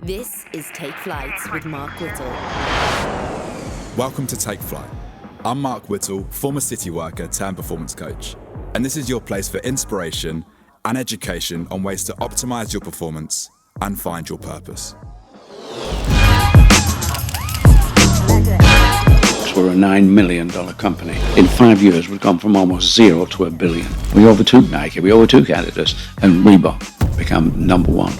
This is Take Flight with Mark Whittle. Welcome to Take Flight. I'm Mark Whittle, former city worker turned performance coach, and this is your place for inspiration and education on ways to optimize your performance and find your purpose. We're a $9 million company. In 5 years, we've gone from almost zero to $1 billion. We overtook Nike, we overtook Adidas, and Reebok become number one.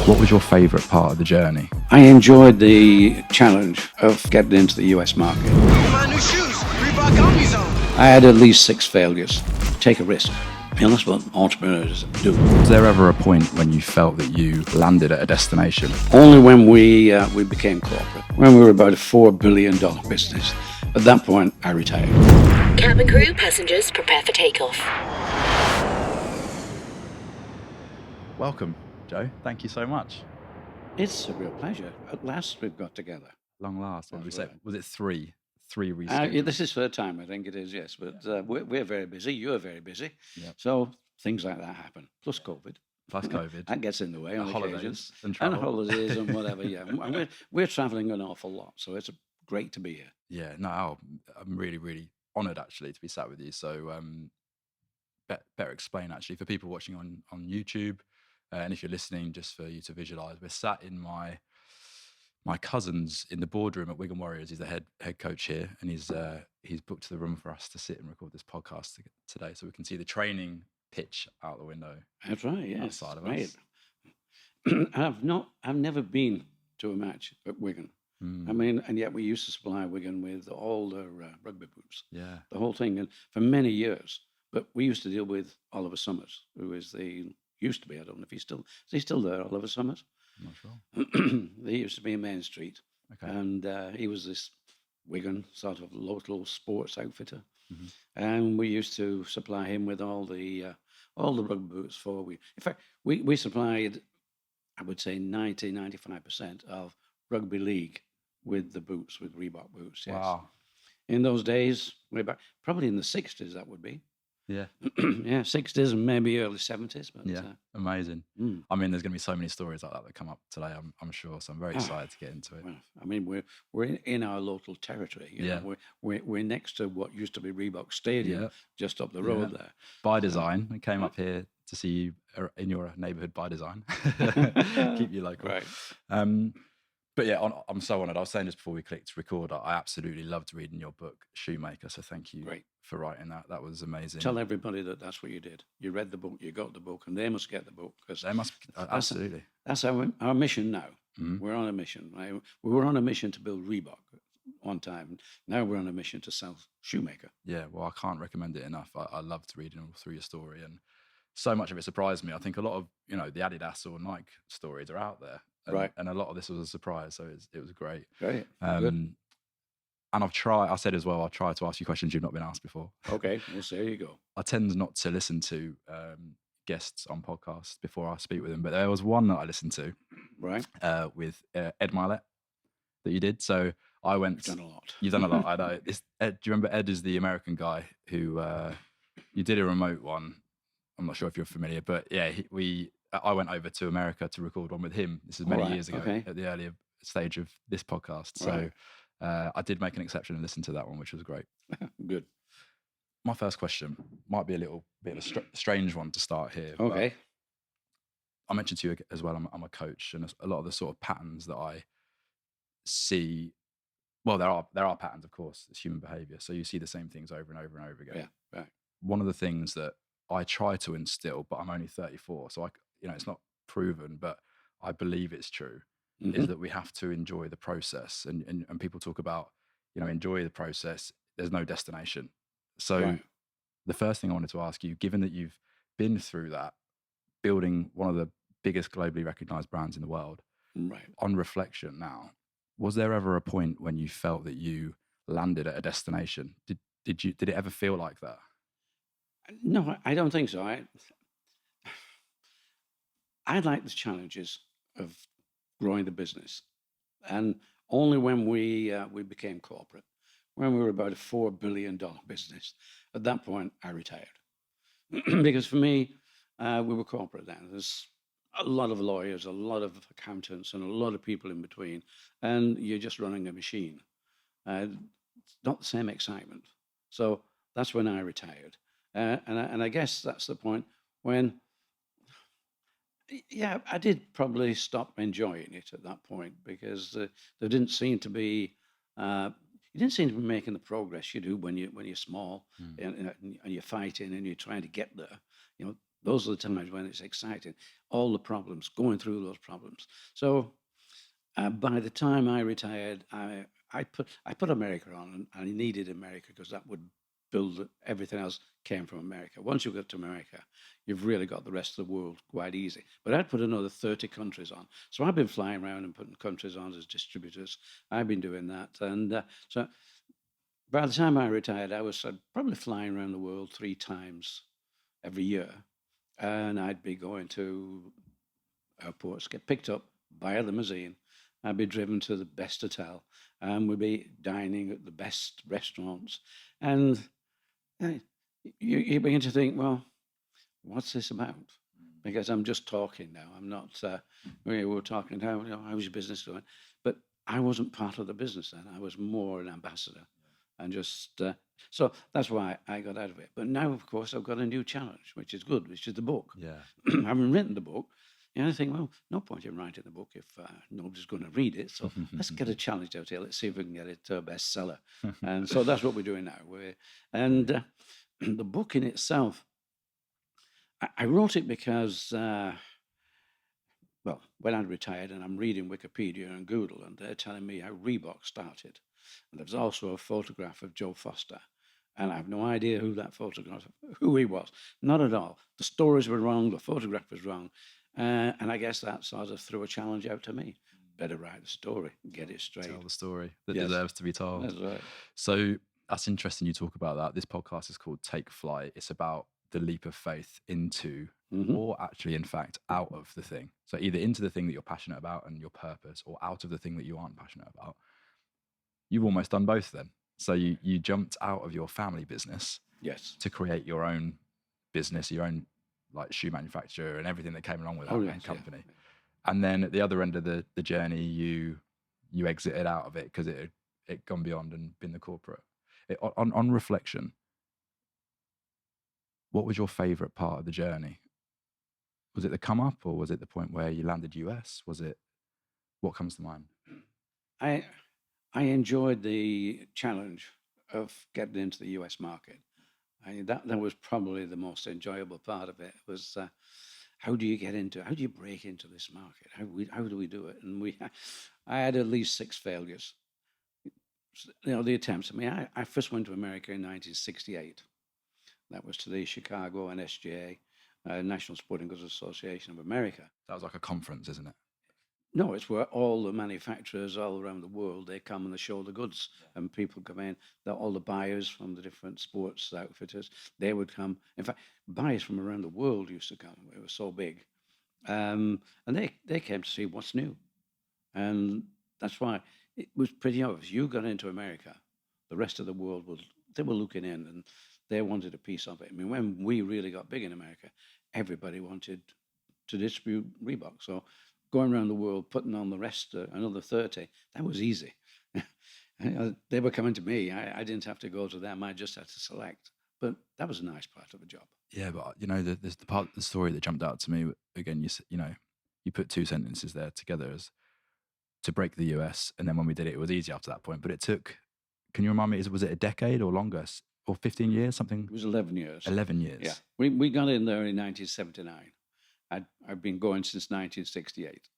What was your favourite part of the journey? I enjoyed the challenge of getting into the US market. My new shoes, Reebok on these on. I had at least 6 failures. Take a risk. And that's what entrepreneurs do. Was there ever a point when you felt that you landed at a destination? Only when we became corporate, when we were about a $4 billion business. At that point, I retired. Cabin crew, passengers, prepare for takeoff. Welcome, Joe. Thank you so much. It's a real pleasure. At last, we've got together. Long last. What did we say? Right. Was it three? Three reschedules? Yeah, this is third time, I think it is, yes. But we're very busy. You're very busy. Yep. So things like that happen. Plus COVID. Plus COVID. That gets in the way on holidays occasions. and travel. Holidays and whatever, yeah. And we're traveling an awful lot, so it's great to be here. Yeah, no, I'm really, really honoured actually to be sat with you. So better explain actually for people watching on YouTube, and if you're listening, just for you to visualise, we're sat in my cousin's in the boardroom at Wigan Warriors. He's the head coach here, and he's booked the room for us to sit and record this podcast today, so we can see the training pitch out the window. That's right, yes. Outside of right. us. I've never been to a match at Wigan. I mean, and yet we used to supply Wigan with all the rugby boots. Yeah. The whole thing, and for many years. But we used to deal with Oliver Summers, who used to be, I don't know if is he still there, Oliver Summers? I'm not sure. He used to be in Main Street. Okay. And he was this Wigan sort of local sports outfitter. Mm-hmm. And we used to supply him with all the rugby boots in fact, we supplied, I would say 95% of rugby league with the boots, with Reebok boots. Yes. Wow. In those days, way back, probably in the 60s, that would be. Yeah. Yeah, 60s and maybe early 70s. But, Yeah, amazing. I mean, there's going to be so many stories like that come up today, I'm sure. So I'm very excited to get into it. Well, I mean, we're in our local territory. You know, we're next to what used to be Reebok Stadium, just up the road there. By design, I came up here to see you in your neighbourhood by design. Keep you local. Right. But yeah, I'm so honoured. I was saying just before we clicked record, I absolutely loved reading your book, Shoemaker. So thank you for writing that. That was amazing. Tell everybody that's what you did. You read the book, you got the book, and they must get the book. Because they must, absolutely. That's our mission now. Mm-hmm. We're on a mission. Right? We were on a mission to build Reebok one time. Now we're on a mission to sell Shoemaker. Yeah, well, I can't recommend it enough. I loved reading all through your story, and so much of it surprised me. I think a lot of the Adidas or Nike stories are out there. And a lot of this was a surprise, so it was great. Great. And I said as well, I'll try to ask you questions you've not been asked before. Okay, well, so there you go. I tend not to listen to guests on podcasts before I speak with them, but there was one that I listened to, with Ed Milet that you did. So I went. You've done a lot. You've done a lot. I know. Ed, do you remember Ed is the American guy who you did a remote one? I'm not sure if you're familiar, but yeah, I went over to America to record one with him. This is many years ago at the earlier stage of this podcast. So I did make an exception and listen to that one, which was great. Good. My first question might be a little bit of a strange one to start here. Okay. I mentioned to you as well, I'm a coach, and a lot of the sort of patterns that I see, well, there are patterns, of course. It's human behavior. So you see the same things over and over and over again. Yeah, right. One of the things that I try to instill, but I'm only 34, so it's not proven, but I believe it's true, is that we have to enjoy the process. And people talk about, enjoy the process. There's no destination. So the first thing I wanted to ask you, given that you've been through that, building one of the biggest globally recognized brands in the world, on reflection now, was there ever a point when you felt that you landed at a destination? Did it ever feel like that? No, I don't think so. I like the challenges of growing the business, and only when we became corporate, when we were about a $4 billion business, at that point I retired. Because for me, we were corporate then. a lot of lawyers, a lot of accountants, and a lot of people in between, and you're just running a machine. It's not the same excitement. So that's when I retired, and I guess that's the point when, yeah, I did probably stop enjoying it at that point because there didn't seem to be. You didn't seem to be making the progress you do when you're small and you're fighting and you're trying to get there. You know, those are the times when it's exciting. All the problems, going through those problems. So by the time I retired, I put America on, and I needed America because that would build everything else came from America. Once you get to America, you've really got the rest of the world quite easy. But I'd put another 30 countries on. So I've been flying around and putting countries on as distributors. I've been doing that. And so by the time I retired, I was probably flying around the world 3 times every year. And I'd be going to airports, get picked up by a limousine. I'd be driven to the best hotel, and we'd be dining at the best restaurants. And you begin to think, well, what's this about? Because I'm just talking now. I'm not. We were talking how's your business doing? But I wasn't part of the business then. I was more an ambassador, and just so that's why I got out of it. But now, of course, I've got a new challenge, which is good, which is the book. Yeah. I haven't written the book. And I think, well, no point in writing the book if nobody's going to read it. So let's get a challenge out here. Let's see if we can get it to a bestseller. And so that's what we're doing now. And the book in itself, I wrote it because, well, when I retired and I'm reading Wikipedia and Google, and they're telling me how Reebok started. And there's also a photograph of Joe Foster. And I have no idea who he was. Not at all. The stories were wrong. The photograph was wrong. And I guess that sort of threw a challenge out to me. Better write the story, get it straight. Tell the story that Yes. deserves to be told. That's right. So that's interesting you talk about that. This podcast is called Take Flight. It's about the leap of faith into, or actually, in fact, out of the thing. So either into the thing that you're passionate about and your purpose, or out of the thing that you aren't passionate about. You've almost done both then. So you jumped out of your family business Yes. to create your own business, your own like shoe manufacturer and everything that came along with that yes, company. yeah. And then at the other end of the journey, you exited out of it because it had gone beyond and been the corporate. On reflection, what was your favorite part of the journey? Was it the come up, or was it the point where you landed US? Was it, what comes to mind? I enjoyed the challenge of getting into the US market. That was probably the most enjoyable part of it. Was how do you break into this market? How do we do it? And I had at least 6 failures. The attempts. I mean, I first went to America in 1968. That was to the Chicago NSGA, National Sporting Goods Association of America. That was like a conference, isn't it? No, it's where all the manufacturers all around the world, they come and they show the goods, and people come in. All the buyers from the different sports outfitters, they would come. In fact, buyers from around the world used to come. It was so big, and they came to see what's new, and that's why it was pretty obvious. You got into America, the rest of the world they were looking in, and they wanted a piece of it. I mean, when we really got big in America, everybody wanted to distribute Reebok, so going around the world, putting on the rest, another 30, that was easy. They were coming to me. I didn't have to go to them. I just had to select. But that was a nice part of the job. Yeah, but there's the part of the story that jumped out to me. Again, you put 2 sentences there together as to break the US, and then when we did it, it was easy after that point. But it took. Can you remind me? Was it a decade or longer, or 15 years? Something. It was 11 years. 11 years. Yeah, we got in there in 1979. I've been going since 1968.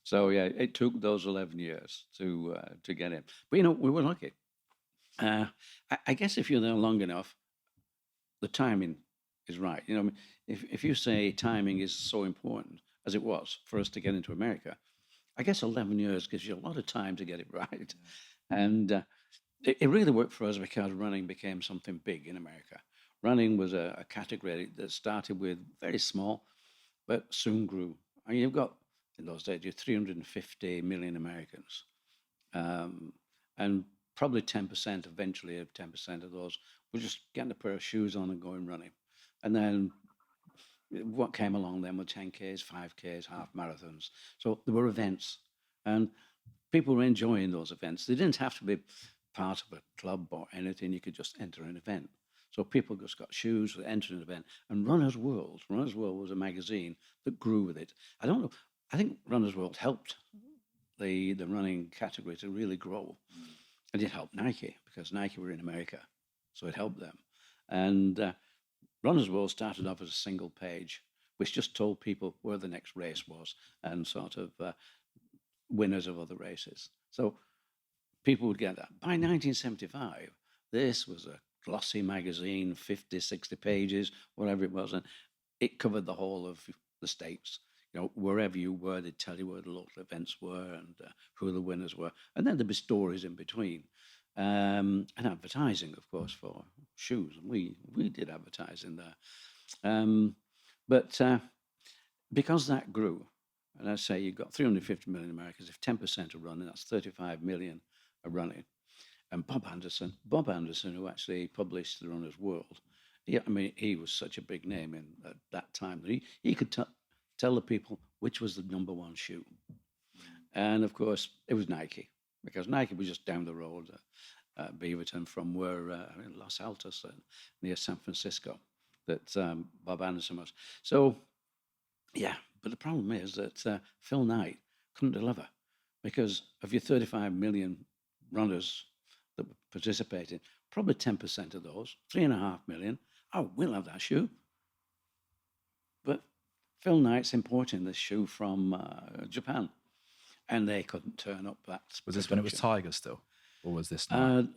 So yeah, it took those 11 years to get in. But we were lucky. I guess if you're there long enough, the timing is right. If you say timing is so important as it was for us to get into America, I guess 11 years gives you a lot of time to get it right. And it really worked for us because running became something big in America. Running was a category that started with very small, but soon grew. I mean, you've got, in those days, you're 350 million Americans. And probably 10%, eventually 10% of those were just getting a pair of shoes on and going running. And then what came along then were 10Ks, 5Ks, half marathons. So there were events, and people were enjoying those events. They didn't have to be part of a club or anything. You could just enter an event. So people just got shoes, entered an event. And Runner's World was a magazine that grew with it. I don't know. I think Runner's World helped the running category to really grow. And it helped Nike because Nike were in America. So it helped them. And Runner's World started off as a single page, which just told people where the next race was and sort of winners of other races. So people would get that. By 1975, this was a glossy magazine, 50, 60 pages, whatever it was, and it covered the whole of the States. You know, wherever you were, they'd tell you where the local events were and who the winners were. And then there'd be stories in between. And advertising, of course, for shoes. And we did advertising there. But because that grew, and I say you've got 350 million Americans, if 10% are running, that's 35 million are running. And Bob Anderson, who actually published The Runner's World, he was such a big name at that time that he could tell the people which was the number one shoe. And of course, it was Nike, because Nike was just down the road at Beaverton from where, Los Altos, near San Francisco, that Bob Anderson was. So, yeah, but the problem is that Phil Knight couldn't deliver, because of your 35 million runners that were participating, probably 10% of those, 3.5 million, we'll have that shoe. But Phil Knight's importing this shoe from Japan, and they couldn't turn up that. Was this when it was Tiger still? Or was this now?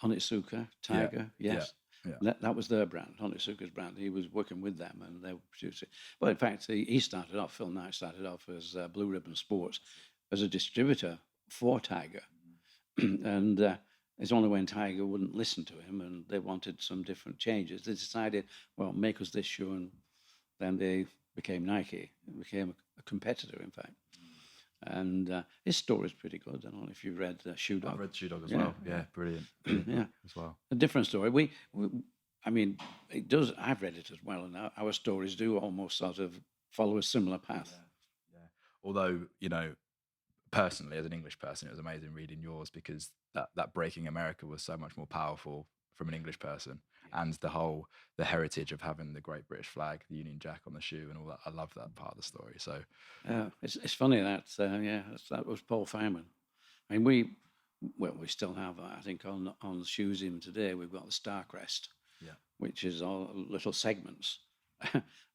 Onitsuka, Tiger, yes. Yeah. That was their brand, Onitsuka's brand. He was working with them and they were producing. Well, in fact, Phil Knight started off as Blue Ribbon Sports, as a distributor for Tiger. And it's only when Tiger wouldn't listen to him and they wanted some different changes, they decided, well, make us this shoe. And then they became Nike. It became a competitor, in fact. And his story's pretty good. I don't know if you've read Shoe Dog. I've read Shoe Dog as well. Yeah, brilliant. Yeah, as well. A different story. It does. I've read it as well, and our stories do almost sort of follow a similar path. Yeah. Although, personally, as an English person, it was amazing reading yours, because that Breaking America was so much more powerful from an English person, and the heritage of having the Great British flag, the Union Jack on the shoe, and all that. I love that part of the story. So, it's funny that that was Paul Fireman. I mean, we still have, I think, on the shoes even today, we've got the Starcrest, which is all little segments.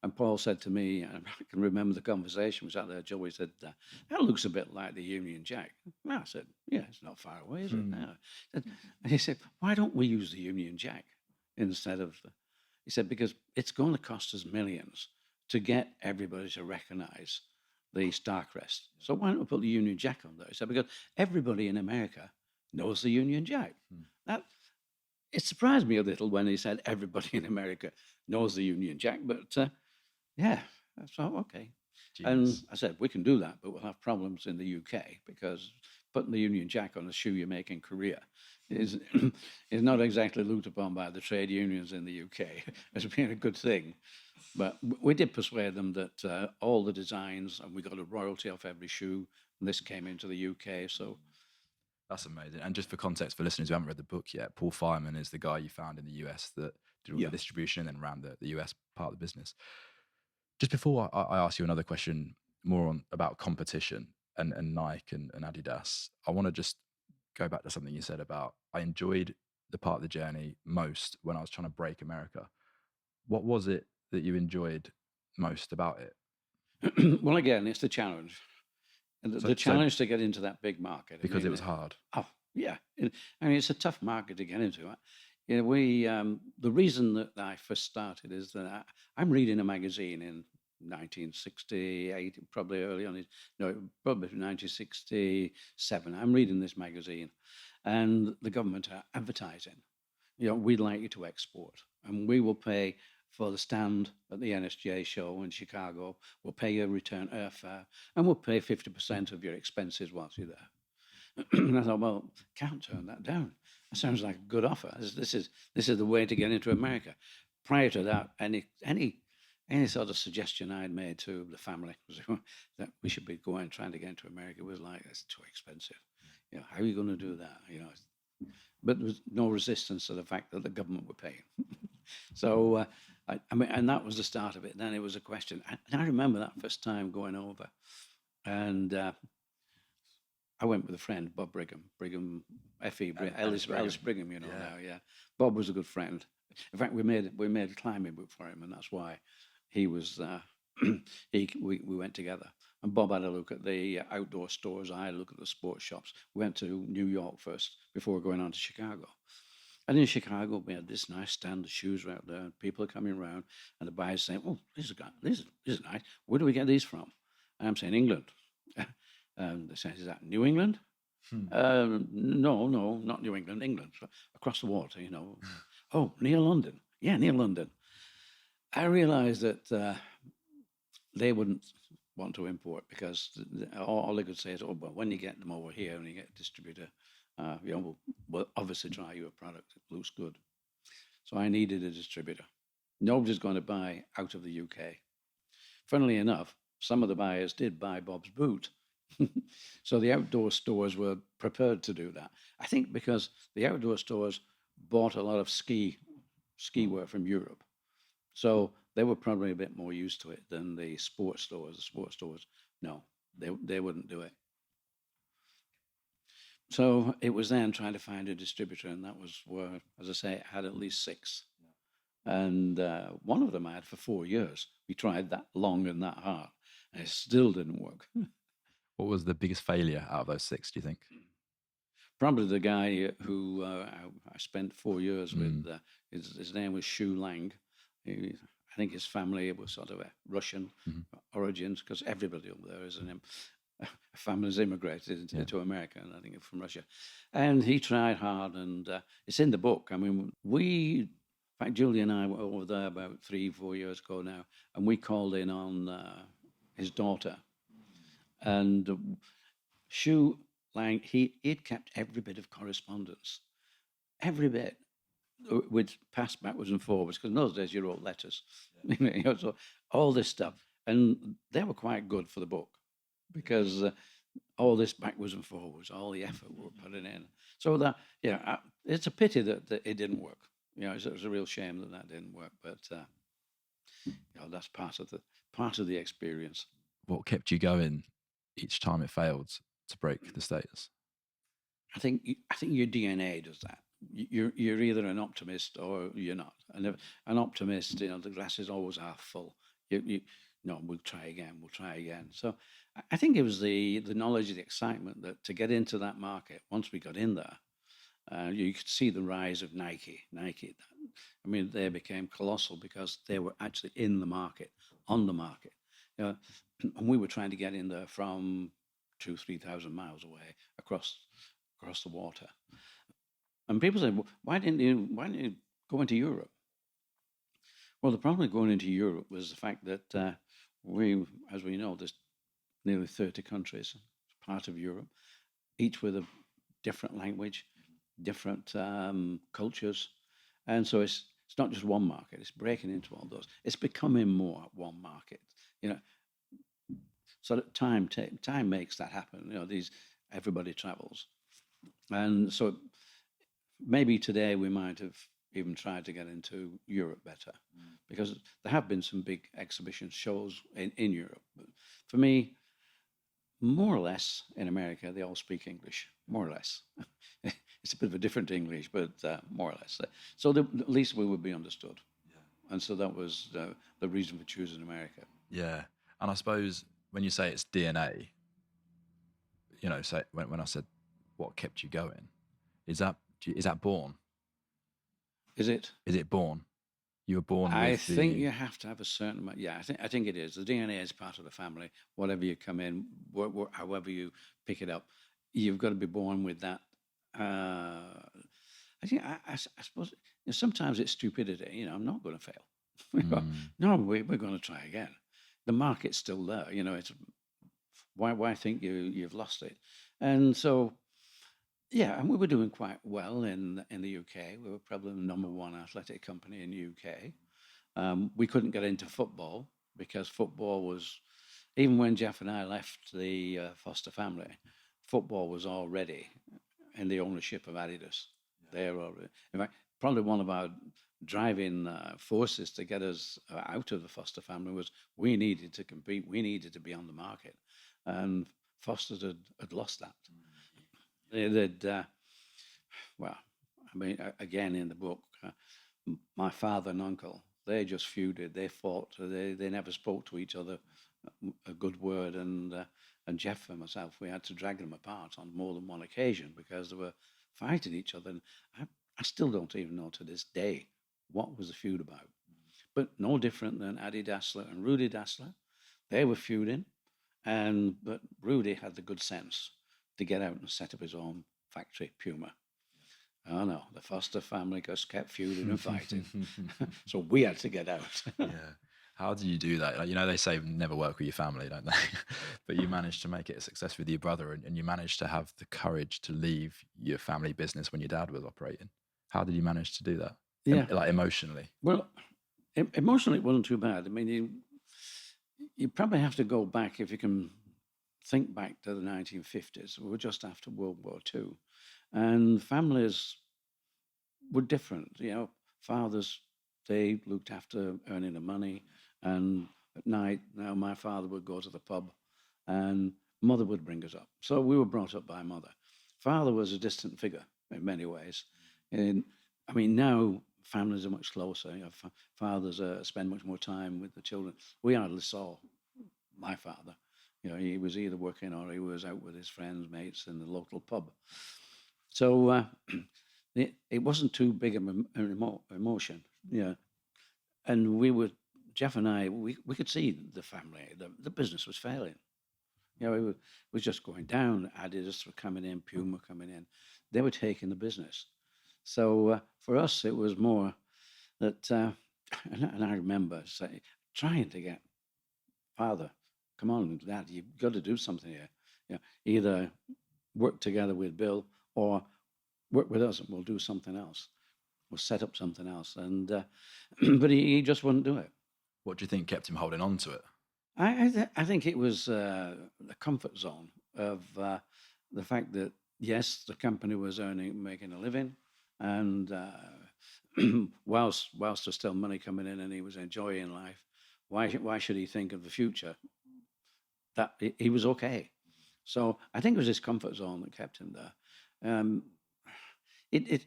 And Paul said to me, and I can remember the conversation was out there, Joey said, that looks a bit like the Union Jack. And I said, yeah, it's not far away, is it? No. And he said, why don't we use the Union Jack instead of, he said, because it's going to cost us millions to get everybody to recognize the Starcrest. So why don't we put the Union Jack on there? He said, because everybody in America knows the Union Jack. It surprised me a little when he said everybody in America knows the Union Jack, but I thought, okay. And I said, we can do that, but we'll have problems in the UK, because putting the Union Jack on a shoe you make in Korea is not exactly looked upon by the trade unions in the UK as being a good thing. But we did persuade them that all the designs, and we got a royalty off every shoe, and this came into the UK, so... That's amazing. And just for context for listeners who haven't read the book yet, Paul Fireman is the guy you found in the US that did all the distribution and then ran the US part of the business. Just before I ask you another question more about competition and Nike and Adidas, I want to just go back to something you said about, I enjoyed the part of the journey most when I was trying to break America. What was it that you enjoyed most about it? Well, again, it's the challenge. And the challenge to get into that big market. Because it was hard. Oh, yeah. It's a tough market to get into. The reason that I first started is that I'm reading a magazine in 1968, probably early on, probably 1967. I'm reading this magazine, and the government are advertising, we'd like you to export, and we will pay for the stand at the NSJ show in Chicago. We'll pay your return airfare, and we'll pay 50% of your expenses whilst you're there. And I thought, well, can't turn that down. That sounds like a good offer. This is the way to get into America. Prior to that, any any sort of suggestion I'd made to the family that we should be trying to get into America was like, it's too expensive. How are you going to do that? But there was no resistance to the fact that the government were paying. So, I mean, and that was the start of it. Then it was a question. And I remember that first time going over, and I went with a friend, Bob Brigham, F.E. Ellis Brigham, now, yeah. Bob was a good friend. In fact, we made a climbing boot for him, and that's why he was, we went together. And Bob had a look at the outdoor stores. I had a look at the sports shops. We went to New York first before going on to Chicago. And in Chicago, we had this nice stand. The shoes were out there, and people are coming around, and the buyers saying, "Oh, this is nice. Where do we get these from?" And I'm saying, "England." And they say, "Is that New England?" No, not New England. England, across the water, "Oh, near London." "Yeah, near London." I realised that they wouldn't want to import because all they could say is, "Oh, well, when you get them over here and you get a distributor, we'll obviously try your product. It looks good." So I needed a distributor. Nobody's going to buy out of the UK. Funnily enough, some of the buyers did buy Bob's boot. So the outdoor stores were prepared to do that. I think because the outdoor stores bought a lot of ski wear from Europe. So they were probably a bit more used to it than the sports stores. The sports stores, no, they wouldn't do it. So it was then trying to find a distributor, and that was where, as I say, I had at least 6. And one of them I had for 4 years. We tried that long and that hard, and it still didn't work. What was the biggest failure out of those 6, do you think? Probably the guy who I spent 4 years with. His name was Shu Lang. I think his family was sort of a Russian origins, because everybody over there is a family's immigrated into America, and I think from Russia. And he tried hard, and it's in the book. I mean, in fact, Julie and I were over there about 3-4 years ago now, and we called in on his daughter. And Shu Lang, he'd kept every bit of correspondence, every bit, with passed backwards and forwards, because in those days you wrote letters. So all this stuff. And they were quite good for the book, because all this backwards and forwards, all the effort we were putting in. So that, it's a pity that it didn't work. It was a real shame that didn't work. But that's part of the experience. What kept you going each time it failed to break the status? I think your DNA does that. You're either an optimist or you're not. And if an optimist, the glass is always half full. No, we'll try again. So I think it was the knowledge, the excitement that to get into that market. Once we got in there, you could see the rise of Nike. I mean, they became colossal because they were actually in the market, on the market. And we were trying to get in there from 2,000-3,000 miles away across the water. And people said, well, why didn't you go into Europe? Well, the problem with going into Europe was the fact that as we know, there's nearly 30 countries, part of Europe, each with a different language, different cultures. And so it's not just one market, it's breaking into all those. It's becoming more one market, So that time makes that happen. Everybody travels. And so maybe today we might have even tried to get into Europe better, because there have been some big exhibition shows in Europe. But for me, more or less in America, they all speak English, more or less. It's a bit of a different English, but more or less. So at least we would be understood. Yeah. And so that was the reason for choosing America. Yeah. And I suppose when you say it's DNA, say when I said what kept you going, is that born? Is it? Is it born? You were born with I think you have to have a certain amount. Yeah, I think it is. The DNA is part of the family. Whatever you come in, however you pick it up, you've got to be born with that. I think I suppose sometimes it's stupidity. I'm not going to fail. No, we're going to try again. The market's still there. It's why think you've lost it? And so. Yeah, and we were doing quite well in the UK. We were probably the number one athletic company in the UK. We couldn't get into football because football was, even when Jeff and I left the Foster family, football was already in the ownership of Adidas. They're already, in fact, probably one of our driving forces to get us out of the Foster family was we needed to compete, we needed to be on the market, and Foster's had lost that. They'd, well, I mean, again in the book, my father and uncle, they just feuded, they fought, they never spoke to each other a good word, and Jeff and myself, we had to drag them apart on more than one occasion because they were fighting each other. And I still don't even know to this day what was the feud about. But no different than Addy Dassler and Rudy Dassler. They were feuding, but Rudy had the good sense to get out and set up his own factory, Puma. Oh no, the Foster family just kept feuding and fighting. So we had to get out. Yeah. How do you do that? Like, you know, they say never work with your family, don't they? But you managed to make it a success with your brother, and you managed to have the courage to leave your family business when your dad was operating. How did you manage to do that? Yeah. Like emotionally? Well, emotionally, it wasn't too bad. I mean, you probably have to go back, if you can think back to the 1950s. We were just after World War II. And families were different. You know, fathers, they looked after earning the money. And at night, now my father would go to the pub and mother would bring us up. So we were brought up by mother. Father was a distant figure in many ways. And I mean, now families are much closer. You know, fathers spend much more time with the children. We hardly saw my father. You know, he was either working or he was out with his friends, mates in the local pub. So it wasn't too big an emotion. Yeah. And Jeff and I, we could see the family, the business was failing. You know, it was just going down. Adidas were coming in, Puma coming in. They were taking the business. So for us, it was more that, and I remember trying to get, Father, come on, Dad, you've got to do something here. You know, either work together with Bill or work with us and we'll do something else. We'll set up something else. And but he just wouldn't do it. What do you think kept him holding on to it? I think it was the comfort zone of the fact that, yes, the company was making a living, and whilst there's still money coming in and he was enjoying life, why should he think of the future? That he was okay. So I think it was his comfort zone that kept him there. It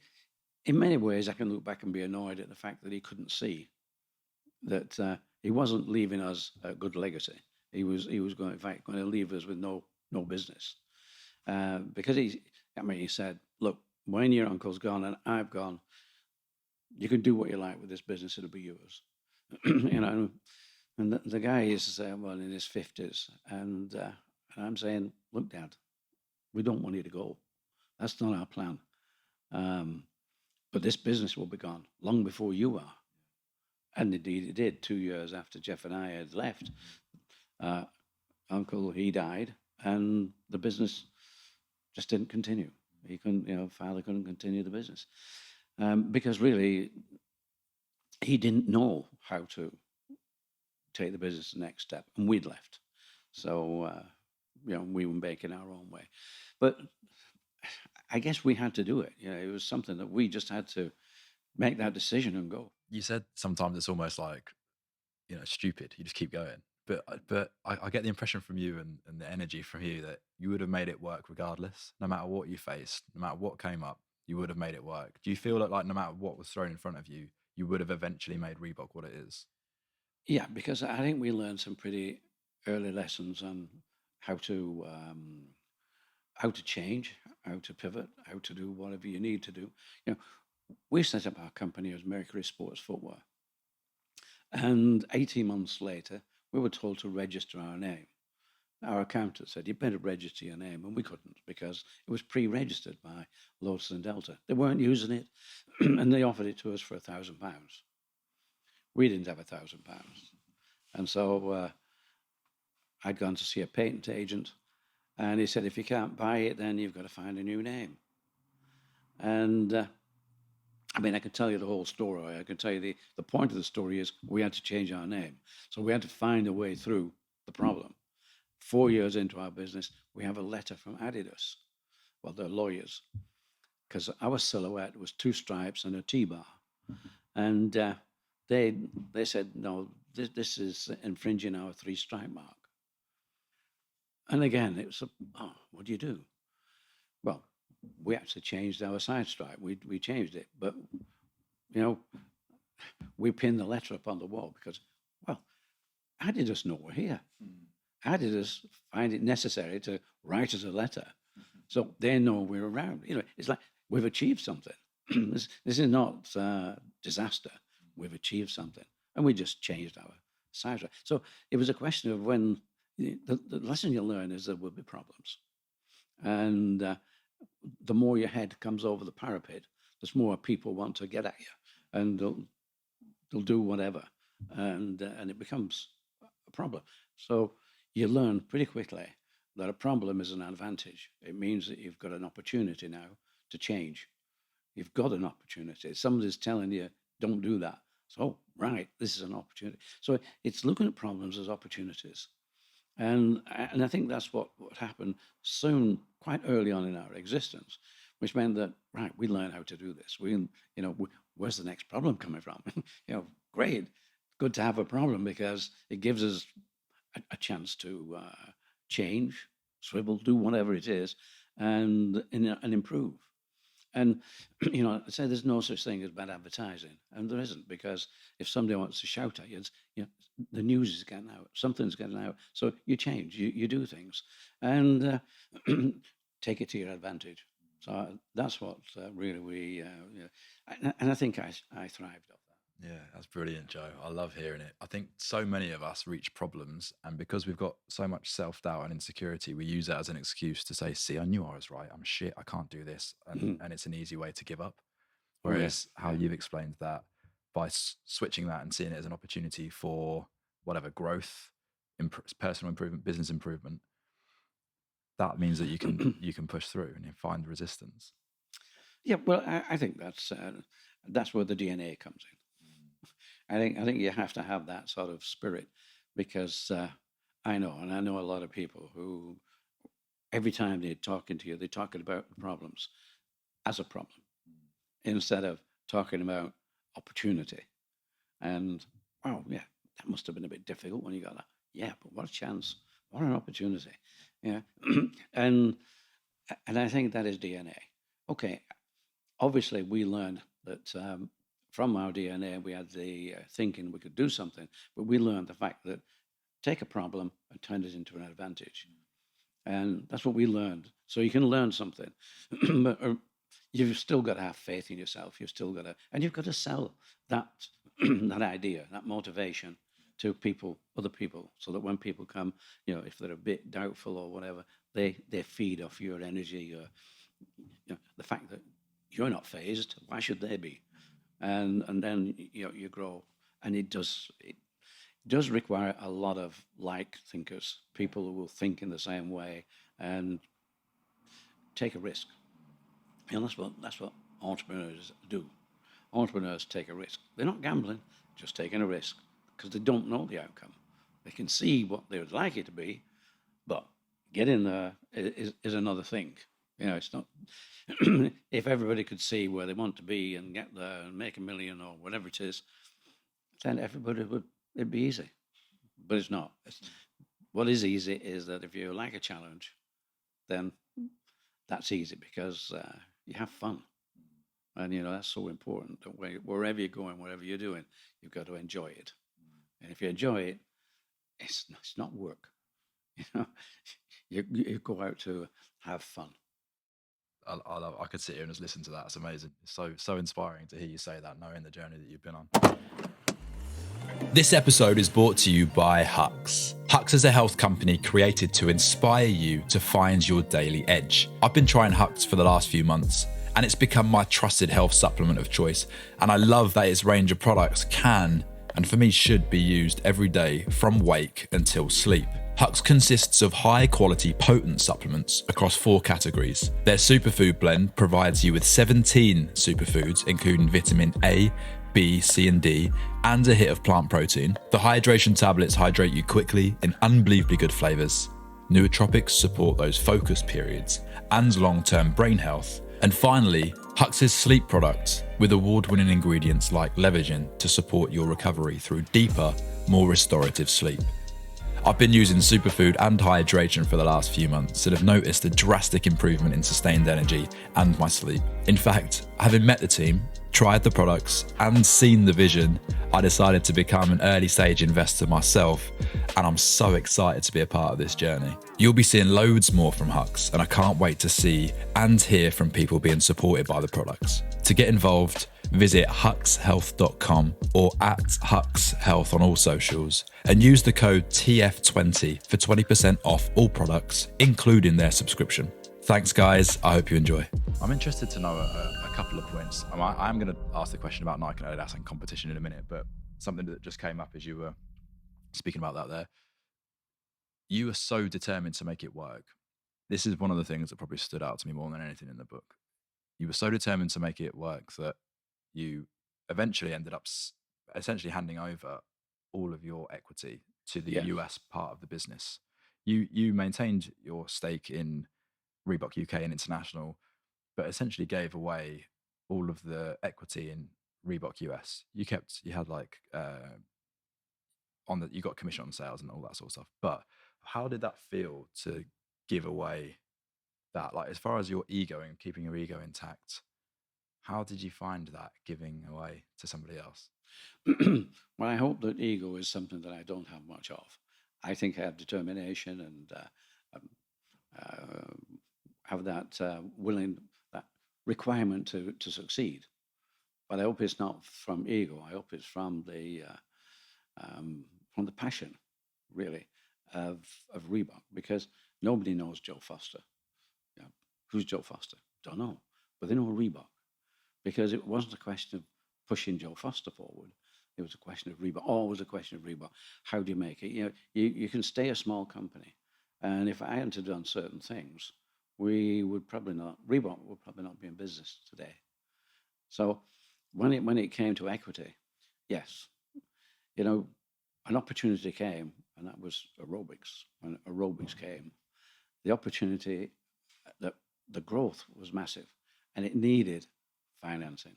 in many ways, I can look back and be annoyed at the fact that he couldn't see that he wasn't leaving us a good legacy. He was going, in fact, going to leave us with no business, because he said, "Look, when your uncle's gone and I've gone, you can do what you like with this business; it'll be yours." You know, and the guy is well in his 50s, and I'm saying, "Look, Dad, we don't want you to go. That's not our plan. But this business will be gone long before you are." And indeed it did. 2 years after Jeff and I had left, Uncle, he died, and the business just didn't continue. He couldn't, you know, Father couldn't continue the business. Because really, he didn't know how to take the business to the next step, and we'd left. So, you know, we were making our own way. But I guess we had to do it. You know, it was something that we just had to make that decision and go. You said sometimes it's almost like, you know, stupid. You just keep going. But I get the impression from you and the energy from you that you would have made it work regardless, no matter what you faced, no matter what came up, you would have made it work. Do you feel like no matter what was thrown in front of you, you would have eventually made Reebok what it is? Yeah, because I think we learned some pretty early lessons on how to change, how to pivot, how to do whatever you need to do. You know, we set up our company as Mercury Sports Footwear. And 18 months later, we were told to register our name. Our accountant said, "You better register your name." And we couldn't because it was pre-registered by Lotus and Delta. They weren't using it, and they offered it to us for £1,000. We didn't have £1,000. And so I'd gone to see a patent agent, and he said, "If you can't buy it, then you've got to find a new name." And I mean, I can tell you the whole story. I can tell you the point of the story is we had to change our name. So we had to find a way through the problem. 4 years into our business, we have a letter from Adidas. Well, they're lawyers, because our silhouette was 2 stripes and a T-bar. And they said, no, this is infringing our 3-stripe mark. And again, it was, what do you do? Well, we actually changed our side stripe. We changed it. But, we pinned the letter up on the wall because, well, Adidas know we're here. Adidas find it necessary to write us a letter. So they know we're around. It's like we've achieved something. This is not disaster. We've achieved something. And we just changed our side stripe. So it was a question of when the lesson you learn is there will be problems. And the more your head comes over the parapet, there's more people want to get at you. And they'll do whatever. And it becomes a problem. So you learn pretty quickly that a problem is an advantage. It means that you've got an opportunity now to change. You've got an opportunity. Somebody's telling you, don't do that. So, right, this is an opportunity. So it's looking at problems as opportunities. And I think that's what happened soon, quite early on in our existence, which meant that, right, we learn how to do this. Where's the next problem coming from? Great, good to have a problem because it gives us a chance to change, swivel, do whatever it is, and improve. And, I say there's no such thing as bad advertising. And there isn't, because if somebody wants to shout at you, the news is getting out, something's getting out. So you change, you do things, and take it to your advantage. So that's what really we, and I think I thrived off that. Yeah, that's brilliant, Joe. I love hearing it. I think so many of us reach problems, and because we've got so much self-doubt and insecurity, we use that as an excuse to say, see, I knew I was right. I'm shit. I can't do this. And it's an easy way to give up. Whereas how you've explained that, by switching that and seeing it as an opportunity for whatever growth, personal improvement, business improvement, that means that you can push through and find resistance. Yeah, well, I think that's where the DNA comes in. I think you have to have that sort of spirit, because I know a lot of people who every time they're talking to you, they're talking about the problems as a problem instead of talking about opportunity. And wow, yeah, that must have been a bit difficult when you got that. Yeah, but what a chance, what an opportunity. Yeah, and I think that is DNA. Okay, obviously we learned that. From our DNA, we had the thinking we could do something, but we learned the fact that take a problem and turn it into an advantage. And that's what we learned. So you can learn something, but you've still got to have faith in yourself. You've still got to, and you've got to sell that, that idea, that motivation to people, other people, so that when people come, if they're a bit doubtful or whatever, they feed off your energy, the fact that you're not fazed, why should they be? And then you grow, and it does require a lot of like thinkers, people who will think in the same way and take a risk. And that's what entrepreneurs do. Entrepreneurs take a risk. They're not gambling, just taking a risk, because they don't know the outcome. They can see what they would like it to be, but getting there is another thing. It's not. If everybody could see where they want to be and get there and make $1 million or whatever it is, then it'd be easy. But it's not. What is easy is that if you like a challenge, then that's easy, because you have fun. And, that's so important. Wherever you're going, whatever you're doing, you've got to enjoy it. And if you enjoy it, it's not work. You go out to have fun. I could sit here and just listen to that. It's amazing. It's so inspiring to hear you say that, knowing the journey that you've been on. This episode is brought to you by Hux. Hux is a health company created to inspire you to find your daily edge. I've been trying Hux for the last few months, and it's become my trusted health supplement of choice. And I love that its range of products can, and for me should, be used every day from wake until sleep. Hux consists of high-quality, potent supplements across 4 categories. Their superfood blend provides you with 17 superfoods, including vitamin A, B, C, and D, and a hit of plant protein. The hydration tablets hydrate you quickly in unbelievably good flavours. Nootropics support those focus periods and long-term brain health. And finally, Hux's sleep products with award-winning ingredients like Levagen to support your recovery through deeper, more restorative sleep. I've been using superfood and hydration for the last few months and have noticed a drastic improvement in sustained energy and my sleep. In fact, having met the team, tried the products, and seen the vision, I decided to become an early stage investor myself, and I'm so excited to be a part of this journey. You'll be seeing loads more from Hux, and I can't wait to see and hear from people being supported by the products. To get involved, visit huxhealth.com or at huxhealth on all socials and use the code TF20 for 20% off all products, including their subscription. Thanks, guys. I hope you enjoy. I'm interested to know a couple of points. I'm going to ask the question about Nike and Adidas and competition in a minute, but something that just came up as you were speaking about that there. You were so determined to make it work. This is one of the things that probably stood out to me more than anything in the book. You were so determined to make it work that you eventually ended up essentially handing over all of your equity to the US part of the business. You maintained your stake in Reebok UK and International, but essentially gave away all of the equity in Reebok US. You had like you got commission on sales and all that sort of stuff. But how did that feel to give away that? Like, as far as your ego and keeping your ego intact, how did you find that giving away to somebody else? Well, I hope that ego is something that I don't have much of. I think I have determination and have that that requirement to succeed. But I hope it's not from ego. I hope it's from the passion, really, of Reebok, because nobody knows Joe Foster. Yeah. Who's Joe Foster? Don't know. But they know Reebok, because it wasn't a question of pushing Joe Foster forward. It was a question of Reebok. Always a question of Reebok. How do you make it? You know, you can stay a small company, and if I hadn't have done certain things, Reebok would probably not be in business today. So when it came to equity, yes, you know, an opportunity came, and that was aerobics. When aerobics came, the opportunity, the growth was massive, and it needed financing.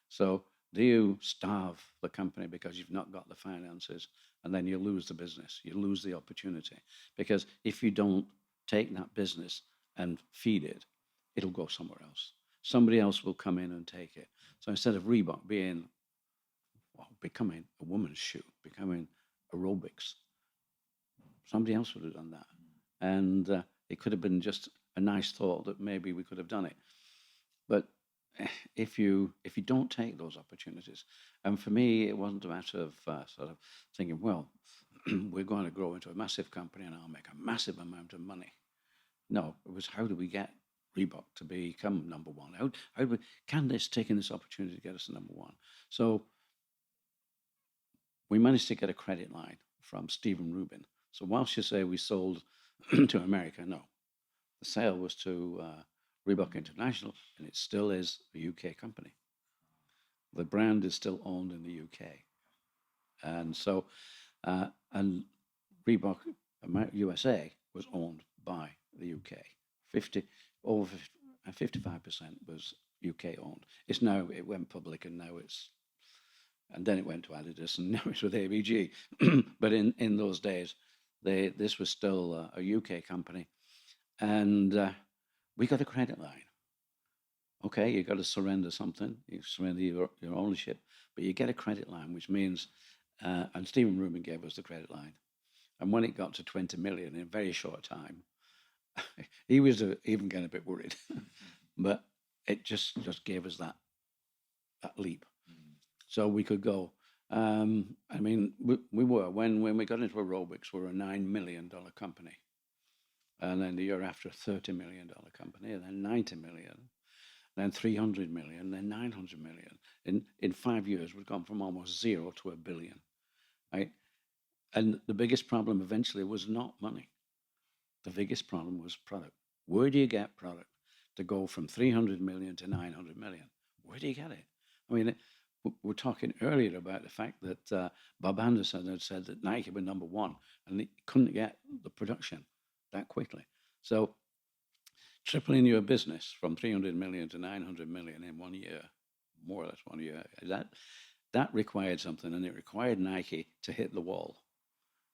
So do you starve the company because you've not got the finances, and then you lose the business, you lose the opportunity? Because if you don't take that business and feed it, it'll go somewhere else. Somebody else will come in and take it. So instead of Reebok becoming a woman's shoe, becoming aerobics, somebody else would have done that. And it could have been just a nice thought that maybe we could have done it. But if you don't take those opportunities, and for me, it wasn't a matter of sort of thinking, well, we're going to grow into a massive company and I'll make a massive amount of money. No, it was, how do we get Reebok to become number one? Can this taking this opportunity to get us to number one? So we managed to get a credit line from Stephen Rubin. So whilst you say we sold to America, no, the sale was to Reebok International, and it still is a UK company. The brand is still owned in the UK, and so and Reebok USA was owned by the UK. 55% was UK owned. It went public, and then it went to Adidas, and now it's with ABG. But in those days, this was still a UK company, and we got a credit line. Okay, you got to surrender something. You surrender your ownership, but you get a credit line, which means, and Stephen Rubin gave us the credit line. And when it got to 20 million in a very short time, he was even getting a bit worried. But it just gave us that leap. So we could go. I mean, we were, when we got into aerobics, we were a $9 million company. And then the year after, a $30 million company, and then 90 million, then 300 million, then 900 million. In 5 years, we've gone from almost zero to $1 billion, right? And the biggest problem eventually was not money. The biggest problem was product. Where do you get product to go from 300 million to 900 million? Where do you get it? I mean, we're talking earlier about the fact that Bob Anderson had said that Nike were number one and they couldn't get the production that quickly. So tripling your business from 300 million to 900 million in 1 year, more or less 1 year, that required something, and it required Nike to hit the wall.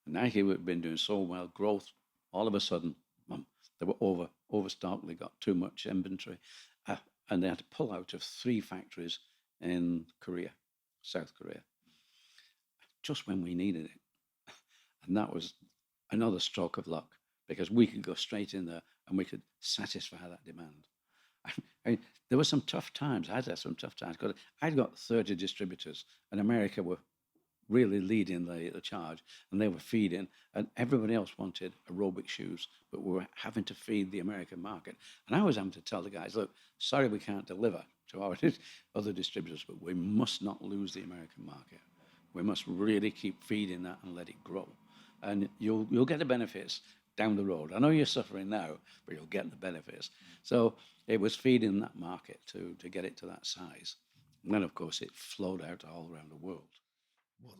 Nike had been doing so well, growth, all of a sudden, they were overstocked, they got too much inventory, and they had to pull out of 3 factories in Korea, South Korea, just when we needed it. And that was another stroke of luck, because we could go straight in there and we could satisfy that demand. I mean, there were some tough times. I'd had some tough times because I'd got 30 distributors, and America were really leading the charge, and they were feeding, and everybody else wanted aerobic shoes, but we were having to feed the American market. And I was having to tell the guys, look, sorry we can't deliver to our other distributors, but we must not lose the American market. We must really keep feeding that and let it grow. And you'll get the benefits down the road. I know you're suffering now, but you'll get the benefits. So it was feeding that market to get it to that size. And then, of course, it flowed out all around the world.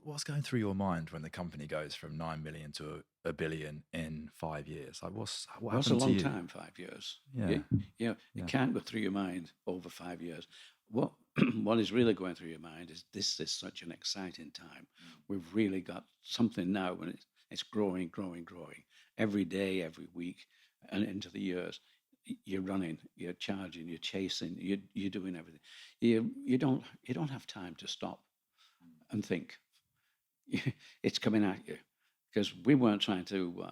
What's going through your mind when the company goes from 9 million to a billion in 5 years? Like, what That's a happened to long you? time, 5 years. Yeah. It can't go through your mind over 5 years. What what is really going through your mind is this is such an exciting time. We've really got something now, and it's growing, growing, growing every day, every week, and into the years. You're running, you're charging, you're chasing, you're doing everything. You don't have time to stop and think. It's coming at you, because we weren't trying to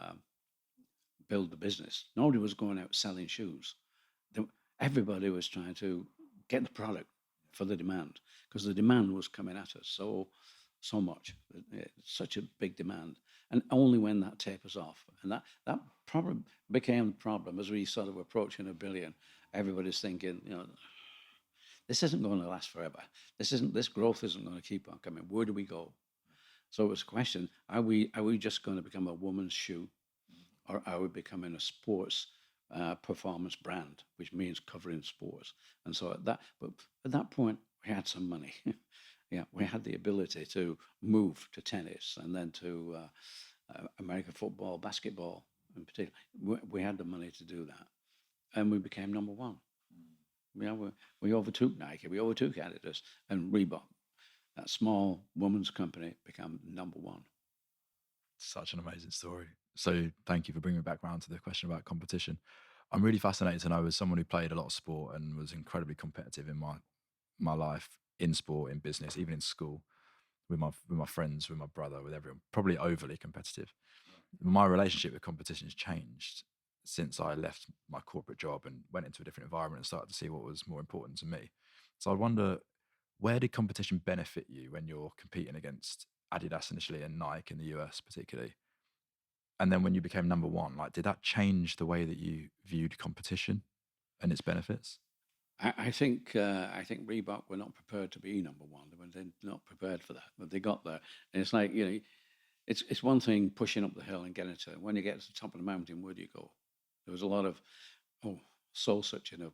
build the business. Nobody was going out selling shoes. Everybody was trying to get the product for the demand, because the demand was coming at us so much. It's such a big demand, and only when that tapers off, and that problem became the problem as we sort of approaching a billion. Everybody's thinking, this isn't going to last forever. This growth isn't going to keep on coming. Where do we go? So it was a question: are we just going to become a woman's shoe, or are we becoming a sports performance brand, which means covering sports? And so at that point, we had some money. Yeah, we had the ability to move to tennis and then to American football, basketball in particular. We had the money to do that, and we became number one. Yeah, we overtook Nike, we overtook Adidas, and Reebok. That small woman's company became number one. Such an amazing story. So thank you for bringing me back around to the question about competition. I'm really fascinated to know, as someone who played a lot of sport and was incredibly competitive in my life, in sport, in business, even in school, with my friends, with my brother, with everyone, probably overly competitive. My relationship with competition has changed since I left my corporate job and went into a different environment and started to see what was more important to me. So I wonder, where did competition benefit you when you're competing against Adidas initially and Nike in the US particularly? And then when you became number one, like, did that change the way that you viewed competition and its benefits? I think Reebok were not prepared to be number one. They're not prepared for that, but they got there. And it's like, it's one thing pushing up the hill and getting to it. When you get to the top of the mountain, where do you go? There was a lot of soul searching of,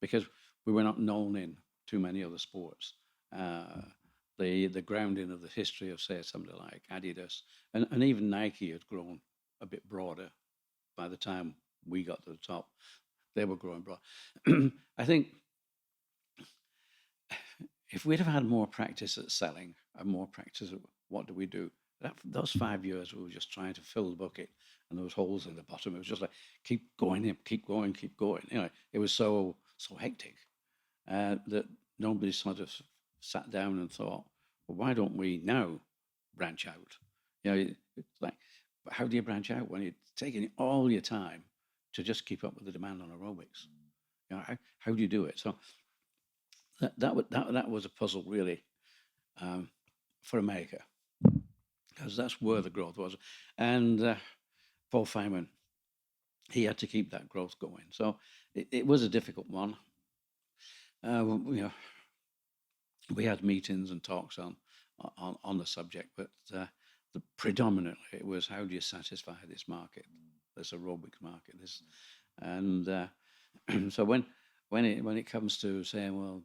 because we were not known in too many other sports. The grounding of the history of, say, somebody like Adidas and even Nike had grown a bit broader by the time we got to the top. They were growing broad. I think if we'd have had more practice at selling and more practice at what do we do, those 5 years we were just trying to fill the bucket and those holes in the bottom. It was just like, keep going, keep going, keep going. It was so hectic that nobody sort of sat down and thought, well, why don't we now branch out? It's like, but how do you branch out when you're taking all your time to just keep up with the demand on aerobics? How do you do it? So that was a puzzle really for America, because that's where the growth was. And Paul Feynman, he had to keep that growth going. So it was a difficult one. We had meetings and talks on the subject, but predominantly it was how do you satisfy this market, this aerobics market, this, and so when it comes to saying, well,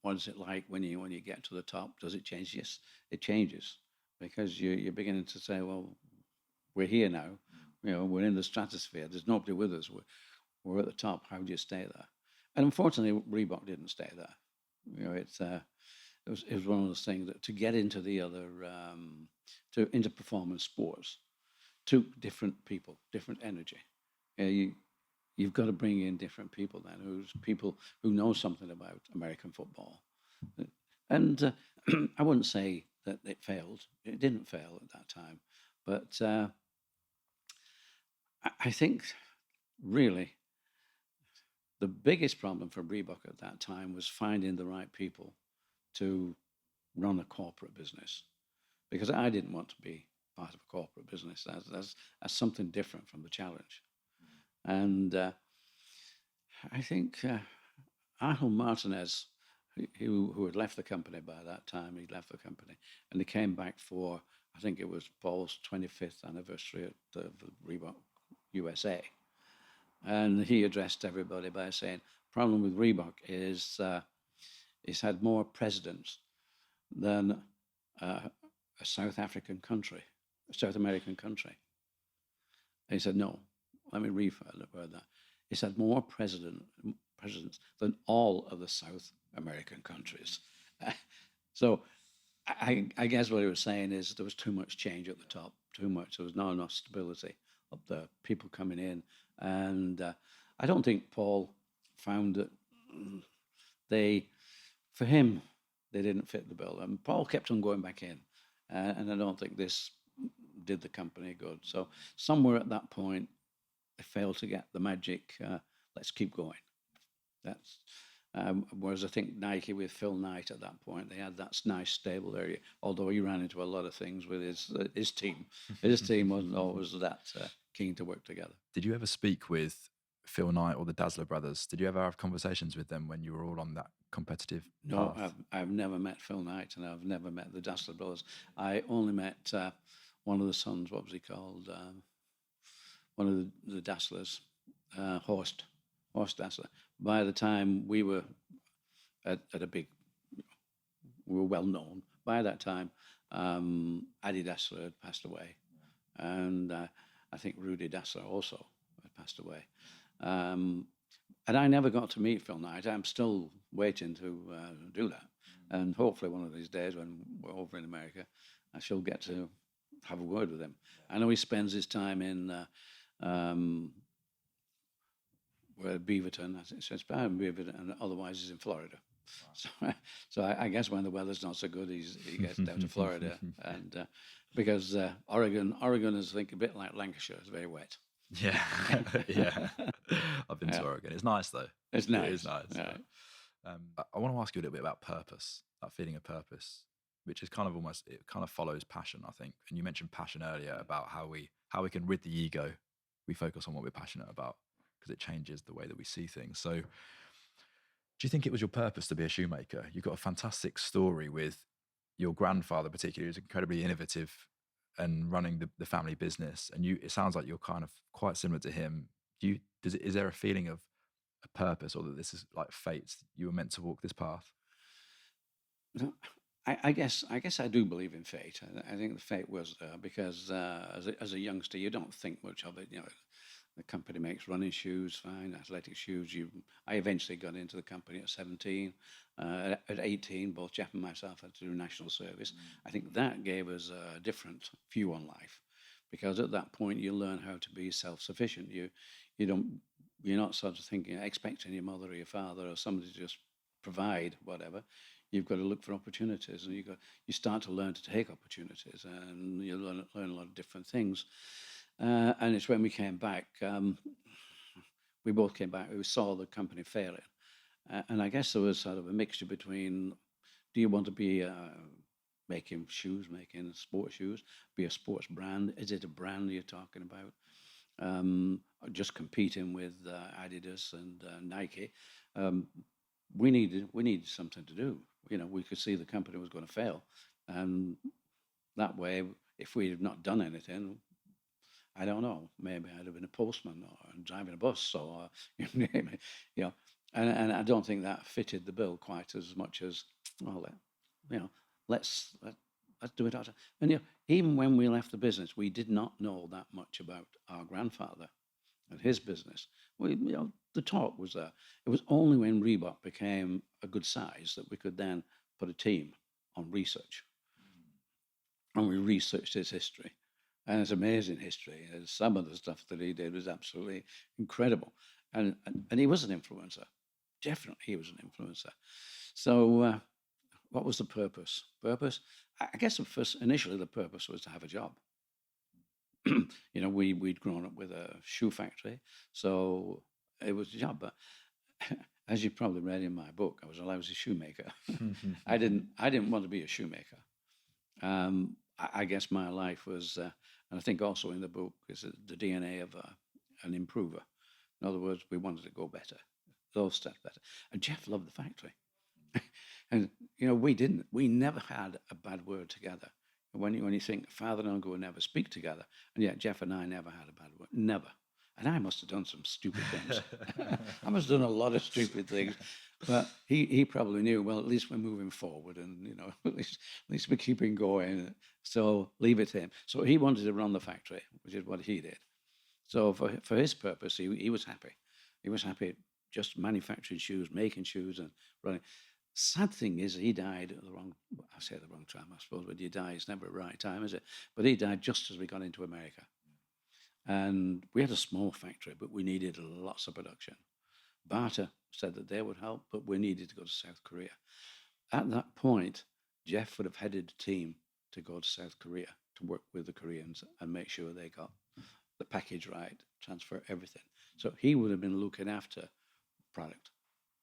what is it like when you get to the top? Does it change? Yes, it changes because you're beginning to say, well, we're here now. We're in the stratosphere. There's nobody with us. We're at the top. How do you stay there? And unfortunately, Reebok didn't stay there. It was one of those things that to get into the other into performance sports took different people, different energy. You've got to bring in different people then, people who know something about American football. And I wouldn't say that it failed. It didn't fail at that time. But I think really the biggest problem for Reebok at that time was finding the right people to run a corporate business, because I didn't want to be part of a corporate business as something different from the challenge. And I think Arnold Martinez, who had left the company by that time, he left the company, and he came back for, I think it was Paul's 25th anniversary at the Reebok USA. And he addressed everybody by saying, problem with Reebok is it's had more presidents than a South American country. And he said, no, let me reword that. It's had more presidents than all of the South American countries. So I guess what he was saying is there was too much change at the top, too much. There was not enough stability up there, people coming in. And I don't think Paul found that for him, they didn't fit the bill. And Paul kept on going back in. And I don't think this did the company good. So somewhere at that point, they failed to get the magic, let's keep going. That's whereas I think Nike with Phil Knight at that point, they had that nice stable area, although he ran into a lot of things with his team. His team wasn't always that keen to work together. Did you ever speak with Phil Knight or the Dazzler brothers? Did you ever have conversations with them when you were all on that competitive No, path? I've never met Phil Knight, and I've never met the Dazzler brothers. I only met one of the sons, what was he called? One of the Dazzlers, Horst Dassler. By the time we were at a big, we were well known. By that time, Adi Dassler had passed away, and I think Rudy Dassler also had passed away. And I never got to meet Phil Knight. I'm still waiting to do that, and hopefully one of these days when we're over in America, I shall get to have a word with him. I know he spends his time in Beaverton. So it's Beaverton, and otherwise he's in Florida. So I guess when the weather's not so good, he gets down to Florida, and because Oregon is, I think, a bit like Lancashire. It's very wet. Yeah, yeah. I've been to Oregon. It's nice though. It's nice. It is nice. Yeah. I want to ask you a little bit about purpose, that feeling of purpose, which is kind of almost, it kind of follows passion, I think. And you mentioned passion earlier about how we can rid the ego. We focus on what we're passionate about because it changes the way that we see things. So do you think it was your purpose to be a shoemaker? You've got a fantastic story with your grandfather particularly, who's incredibly innovative and running the family business. And it sounds like you're kind of quite similar to him. Is there a feeling of a purpose, or that this is like fate? You were meant to walk this path? I guess I do believe in fate. I think the fate was there because as a youngster, you don't think much of it. The company makes running shoes, fine, athletic shoes. I eventually got into the company at 17. At 18, both Jeff and myself had to do national service. I think that gave us a different view on life, because at that point you learn how to be self-sufficient. You're not sort of expecting your mother or your father or somebody to just provide whatever. You've got to look for opportunities, and you start to learn to take opportunities, and you learn a lot of different things. And it's when we came back, we both came back, we saw the company failing. And I guess there was sort of a mixture between, do you want to be making sports shoes, be a sports brand? Is it a brand you're talking about? Just competing with Adidas and Nike? We needed something to do. We could see the company was going to fail. And that way, if we had not done anything, I don't know. Maybe I'd have been a postman or driving a bus or you name it, you know. And I don't think that fitted the bill quite as much as well. You know, let's do it. And even when we left the business, we did not know that much about our grandfather and his business. The talk was there. It was only when Reebok became a good size that we could then put a team on research, and we researched his history. And it's amazing history. And some of the stuff that he did was absolutely incredible. And he was an influencer. Definitely, he was an influencer. So, what was the purpose? I guess initially the purpose was to have a job. We'd grown up with a shoe factory, so it was a job. But as you probably read in my book, I was a lousy shoemaker. I didn't want to be a shoemaker. I guess my life was, and I think also in the book is the DNA of an improver. In other words, we wanted to go better, those steps better. And Jeff loved the factory. And, we didn't. We never had a bad word together. When you think father and uncle would never speak together, and yet Jeff and I never had a bad word. Never. And I must have done some stupid things. I must have done a lot of stupid things. But he probably knew, well, at least we're moving forward and, at least we're keeping going. So leave it to him. So he wanted to run the factory, which is what he did. So for his purpose, he was happy. He was happy just manufacturing shoes, making shoes and running. Sad thing is he died at the wrong time, I suppose. When you die, it's never a right time, is it? But he died just as we got into America. And we had a small factory, but we needed lots of production. Barter said that they would help, but we needed to go to South Korea. At that point, Jeff would have headed a team to go to South Korea to work with the Koreans and make sure they got the package right, transfer everything. So he would have been looking after product.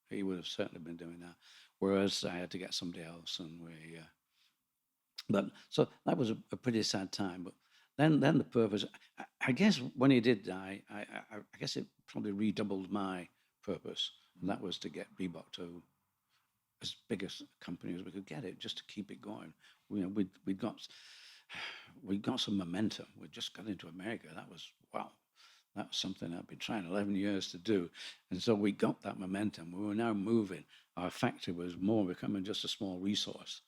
He would have certainly been doing that. Whereas I had to get somebody else, and but so that was a pretty sad time. But then the purpose, I guess, when he did die, I guess it probably redoubled my purpose, and that was to get Reebok to as big a company as we could get it, just to keep it going. We got some momentum. We just got into America. That was wow. That was something I've been trying 11 years to do. And so we got that momentum. We were now moving. Our factory was more becoming just a small resource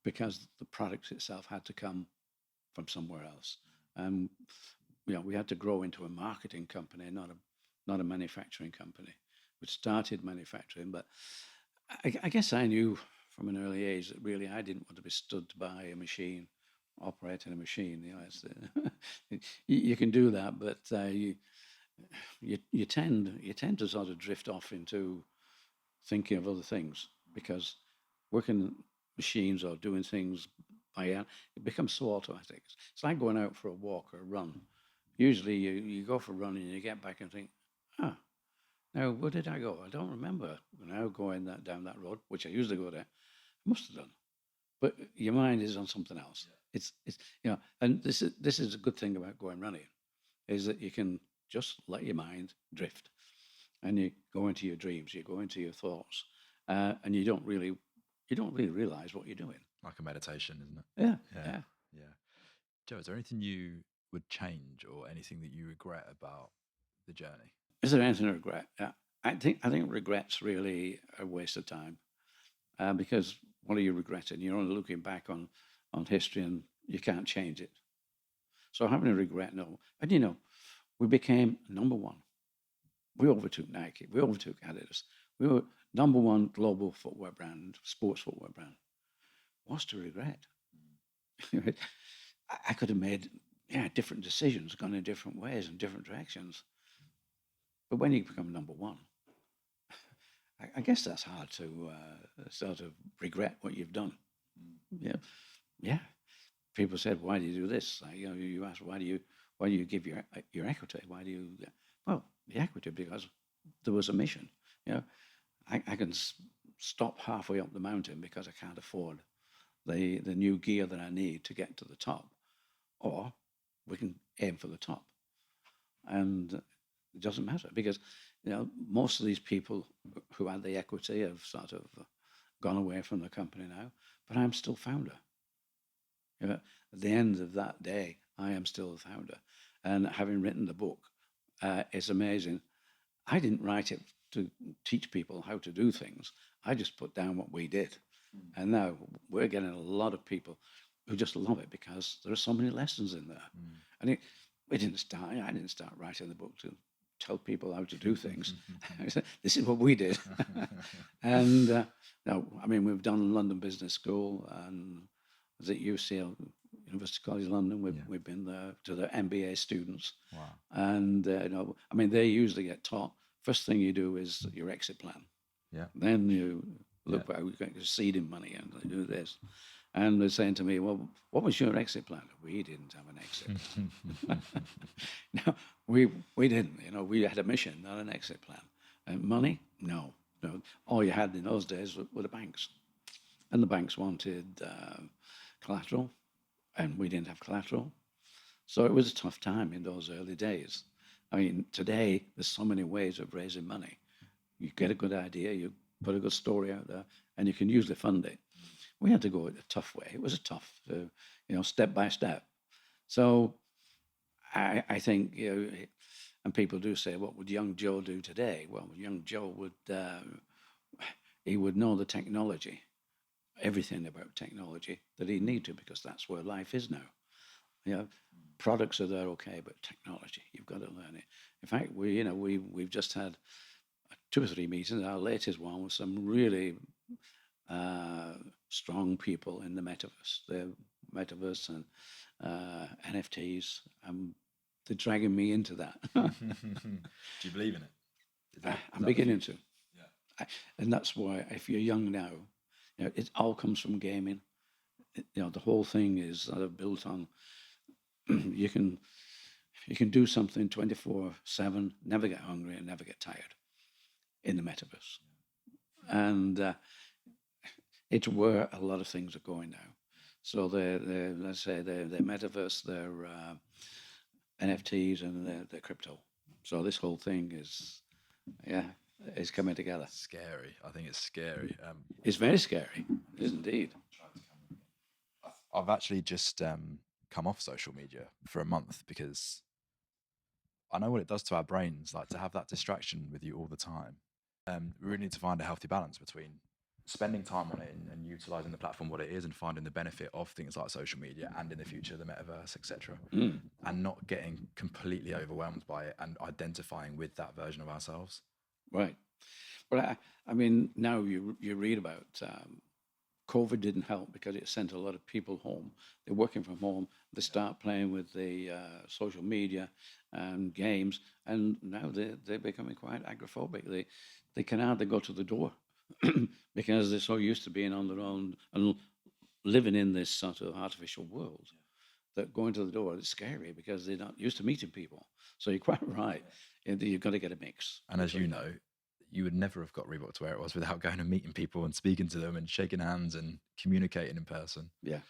because the product itself had to come from somewhere else. And we had to grow into a marketing company, not a manufacturing company. We started manufacturing, but I guess I knew from an early age that really I didn't want to be stood by a machine, operating a machine. You can do that, but you tend to sort of drift off into thinking of other things because working machines or doing things by hand, it becomes so automatic. It's like going out for a walk or a run. Usually you go for a run and you get back and think, now where did I go? I don't remember now going down that road, which I usually go there. I must have done. But your mind is on something else. It's and this is a good thing about going running, is that you can just let your mind drift, and you go into your dreams, you go into your thoughts, and you don't really realize what you're doing. Like a meditation, isn't it? Yeah. Joe, is there anything you would change or anything that you regret about the journey? Is there anything to regret? I think regret's really a waste of time, because what are you regretting? You're only looking back on history, and you can't change it. So having a regret, no. And we became number one. We overtook Nike. We overtook Adidas. We were number one global footwear brand, sports footwear brand. What's to regret? I could have made different decisions, gone in different ways and different directions. But when you become number one, I guess that's hard to sort of regret what you've done. Yeah. People said, "Why do you do this?" You ask, "Why do you give your equity? Why do you?" Well, the equity because there was a mission. I can stop halfway up the mountain because I can't afford the new gear that I need to get to the top, or we can aim for the top, and it doesn't matter because most of these people who had the equity have sort of gone away from the company now, but I'm still founder. You know, at the end of that day, I am still the founder. And having written the book, it's amazing. I didn't write it to teach people how to do things. I just put down what we did. And now we're getting a lot of people who just love it because there are so many lessons in there. And I didn't start writing the book to tell people how to do things. I said, this is what we did. And no, I mean, we've done London Business School and was at UCL, University College London. We've been there to the MBA students. Wow. And, I mean, they usually get taught, first thing you do is your exit plan. Yeah. Then you look back, we've got seeding money and they do this. And they're saying to me, well, what was your exit plan? We didn't have an exit. No, we didn't. We had a mission, not an exit plan. And money? No. All you had in those days were the banks. And the banks wanted collateral, and we didn't have collateral. So it was a tough time in those early days. I mean, today, there's so many ways of raising money. You get a good idea, you put a good story out there, and you can usually fund it. We had to go it a tough way. It was a tough, step by step. So I think, and people do say, what would young Joe do today? Well, young Joe he would know the technology, everything about technology that he'd need to, because that's where life is now. Products are there, okay, but technology, you've got to learn it. In fact, we've just had 2 or 3 meetings. Our latest one was some really strong people in the metaverse. The metaverse and NFTs. They're dragging me into that. Do you believe in it? I'm beginning to. Yeah. And that's why, if you're young now, it all comes from gaming. The whole thing is built on. You can do something 24/7, never get hungry and never get tired in the metaverse. And it's where a lot of things are going now. So let's say the metaverse, their NFTs and their crypto. So this whole thing is coming together. Scary. I think it's scary. It's very scary. It is indeed. I've actually just come off social media for a month because I know what it does to our brains, like to have that distraction with you all the time. We really need to find a healthy balance between spending time on it and utilizing the platform what it is and finding the benefit of things like social media and in the future the metaverse, etc. And not getting completely overwhelmed by it and identifying with that version of ourselves. Right. But I mean, now you read about COVID didn't help because it sent a lot of people home. They're working from home. They start playing with the social media and games, and now they're becoming quite agoraphobic. They can hardly go to the door because they're so used to being on their own and living in this sort of artificial world that going to the door is scary because they're not used to meeting people. So you're quite right. You've got to get a mix. And as you know, you would never have got Reebok to where it was without going and meeting people and speaking to them and shaking hands and communicating in person. Yeah.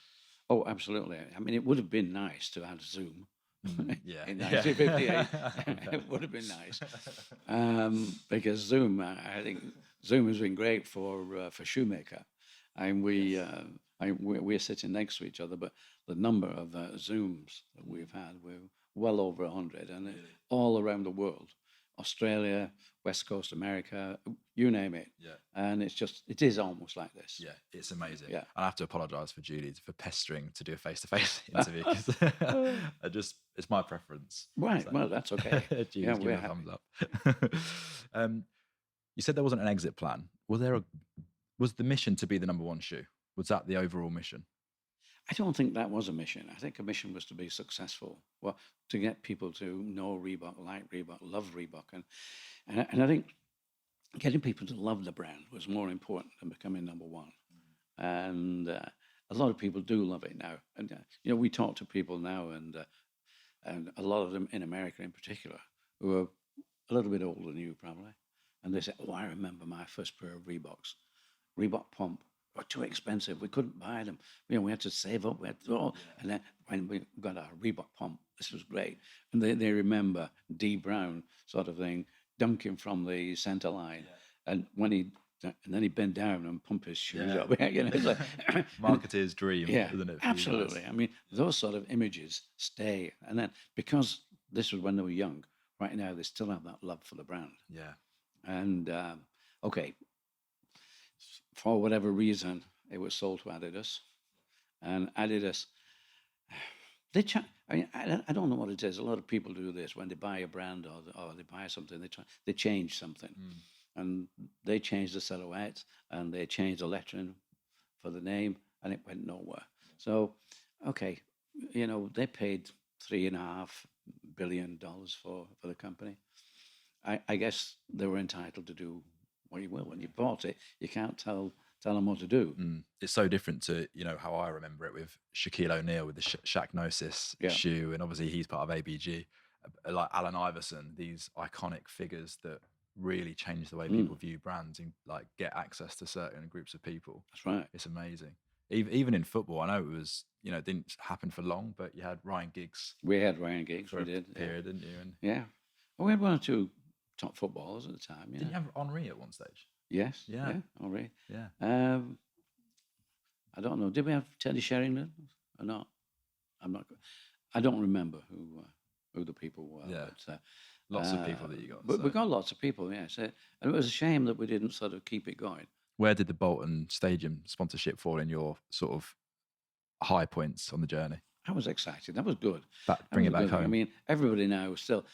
Oh, absolutely. I mean, it would have been nice to have Zoom. Yeah. In 1958. It would have been nice. Because Zoom, I think Zoom has been great for Shoemaker. And we're sitting next to each other, but the number of Zooms that we've had, we're well over 100, and all around the world. Australia, West Coast America, you name it. Yeah. And it is almost like this. Yeah, it's amazing. Yeah. I have to apologise for Julie for pestering to do a face-to-face interview because it's my preference. Right, So. Well, that's okay. Julie's giving a thumbs up. You said there wasn't an exit plan. Was the mission to be the number one shoe? Was that the overall mission? I don't think that was a mission. I think a mission was to be successful. Well, to get people to know Reebok, like Reebok, love Reebok. And I think getting people to love the brand was more important than becoming number one. And a lot of people do love it now. And, we talk to people now, and a lot of them in America in particular, who are a little bit older than you probably. And they say, oh, I remember my first pair of Reeboks. Reebok Pump. Were too expensive. We couldn't buy them. We had to save up. And then when we got our Reebok Pump, this was great. And they remember D Brown sort of thing, dunking from the center line. Yeah. And when he And then he'd bend down and pump his shoes Yeah. up. It's like, Marketeer's dream, yeah, isn't it? For you guys? absolutely. I mean, those sort of images stay. And then because this was when they were young, right now they still have that love for the brand. Yeah. And okay, for whatever reason, it was sold to Adidas, and Adidas. I mean, I don't know what it is. A lot of people do this when they buy a brand or they buy something. They change something, and they changed the silhouette and they changed the lettering for the name, and it went nowhere. So, okay, they paid $3.5 billion for the company. I guess they were entitled to do what you will. When you bought it, you can't tell them what to do. It's so different to how I remember it with Shaquille O'Neal with the Shacknosis Yeah. shoe, and obviously he's part of ABG. Like Allen Iverson, these iconic figures that really change the way people view brands and like get access to certain groups of people. That's right. It's amazing. Even in football, I know it was it didn't happen for long, but you had Ryan Giggs We had Ryan Giggs. for We a did. period, didn't you? And Yeah. Well, we had one or two top footballers at the time. Yeah. didn't you have Henri at one stage? Yes. Yeah. Yeah. All right. Yeah. I don't know. Did we have Teddy Sheringham or not? I don't remember who the people were. Yeah. But, Lots of people that you got. But we so. got lots of people. Yes. And it was a shame that we didn't sort of keep it going. Where did the Bolton Stadium sponsorship fall in your sort of high points on the journey? I was excited. That was good. Bring it That was back good. home. I mean, everybody now is still.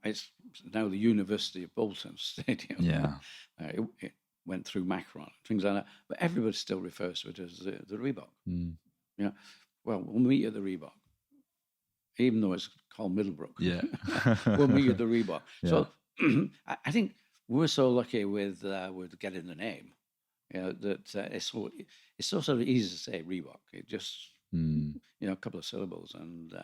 It's now the University of Bolton Stadium. Yeah. It went through Macron, things like that. But everybody still refers to it as the Reebok. Yeah. Well, we'll meet you at the Reebok, even though it's called Middlebrook. Yeah. We'll meet you at the Reebok. Yeah. So I think we're so lucky with getting the name. That it's so sort of easy to say Reebok. It just a couple of syllables and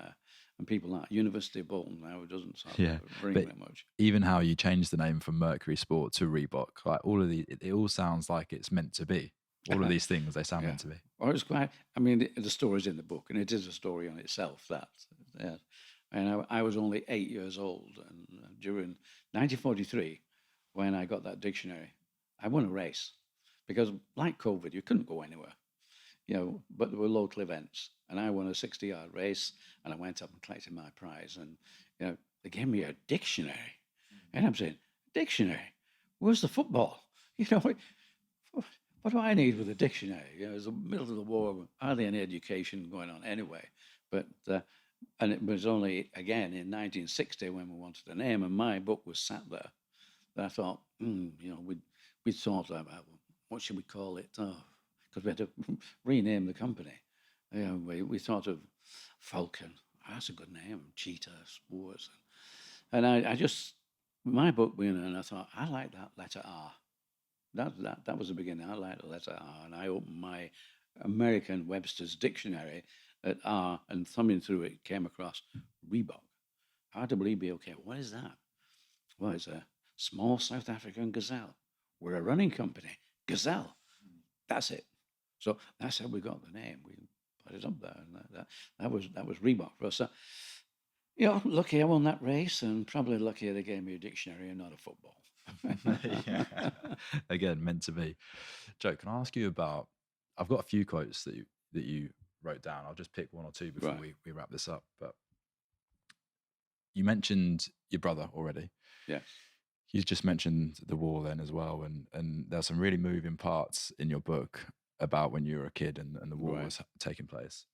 people like University of Bolton now it doesn't sort Yeah, of ring but that much. even how you changed the name from Mercury Sport to Reebok, like all of it all sounds like it's meant to be. All of these things, they sound meant to be. Or it's quite. I mean, the story's in the book, and it is a story on itself. And I was only 8 years old, and during 1943, when I got that dictionary, I won a race because, like COVID, you couldn't go anywhere. But there were local events, and I won a 60-yard race, and I went up and collected my prize, and they gave me a dictionary, and I'm saying, dictionary, where's the football? What do I need with a dictionary? It was the middle of the war, hardly any education going on anyway. But and it was only again in 1960 when we wanted a name, and my book was sat there. That I thought, we thought about what should we call it? Because we had to rename the company. We thought of Falcon. That's a good name. Cheetah Sports. And I just my book went, and I thought I like that letter R. That was the beginning. I liked the letter R, and I opened my American Webster's dictionary at R, and thumbing through it came across Reebok. RWBOK. What is that? Well, it's a small South African gazelle. We're a running company. Gazelle. That's it. So that's how we got the name. We put it up there, and that was Reebok for us. So, lucky I won that race, and probably lucky they gave me a dictionary and not a football. Yeah. Again, meant to be. Joe, can I ask you about? I've got a few quotes that you wrote down. I'll just pick one or two before we wrap this up. But you mentioned your brother already. Yes. You just mentioned the war then as well, and there's some really moving parts in your book about when you were a kid and the war was taking place.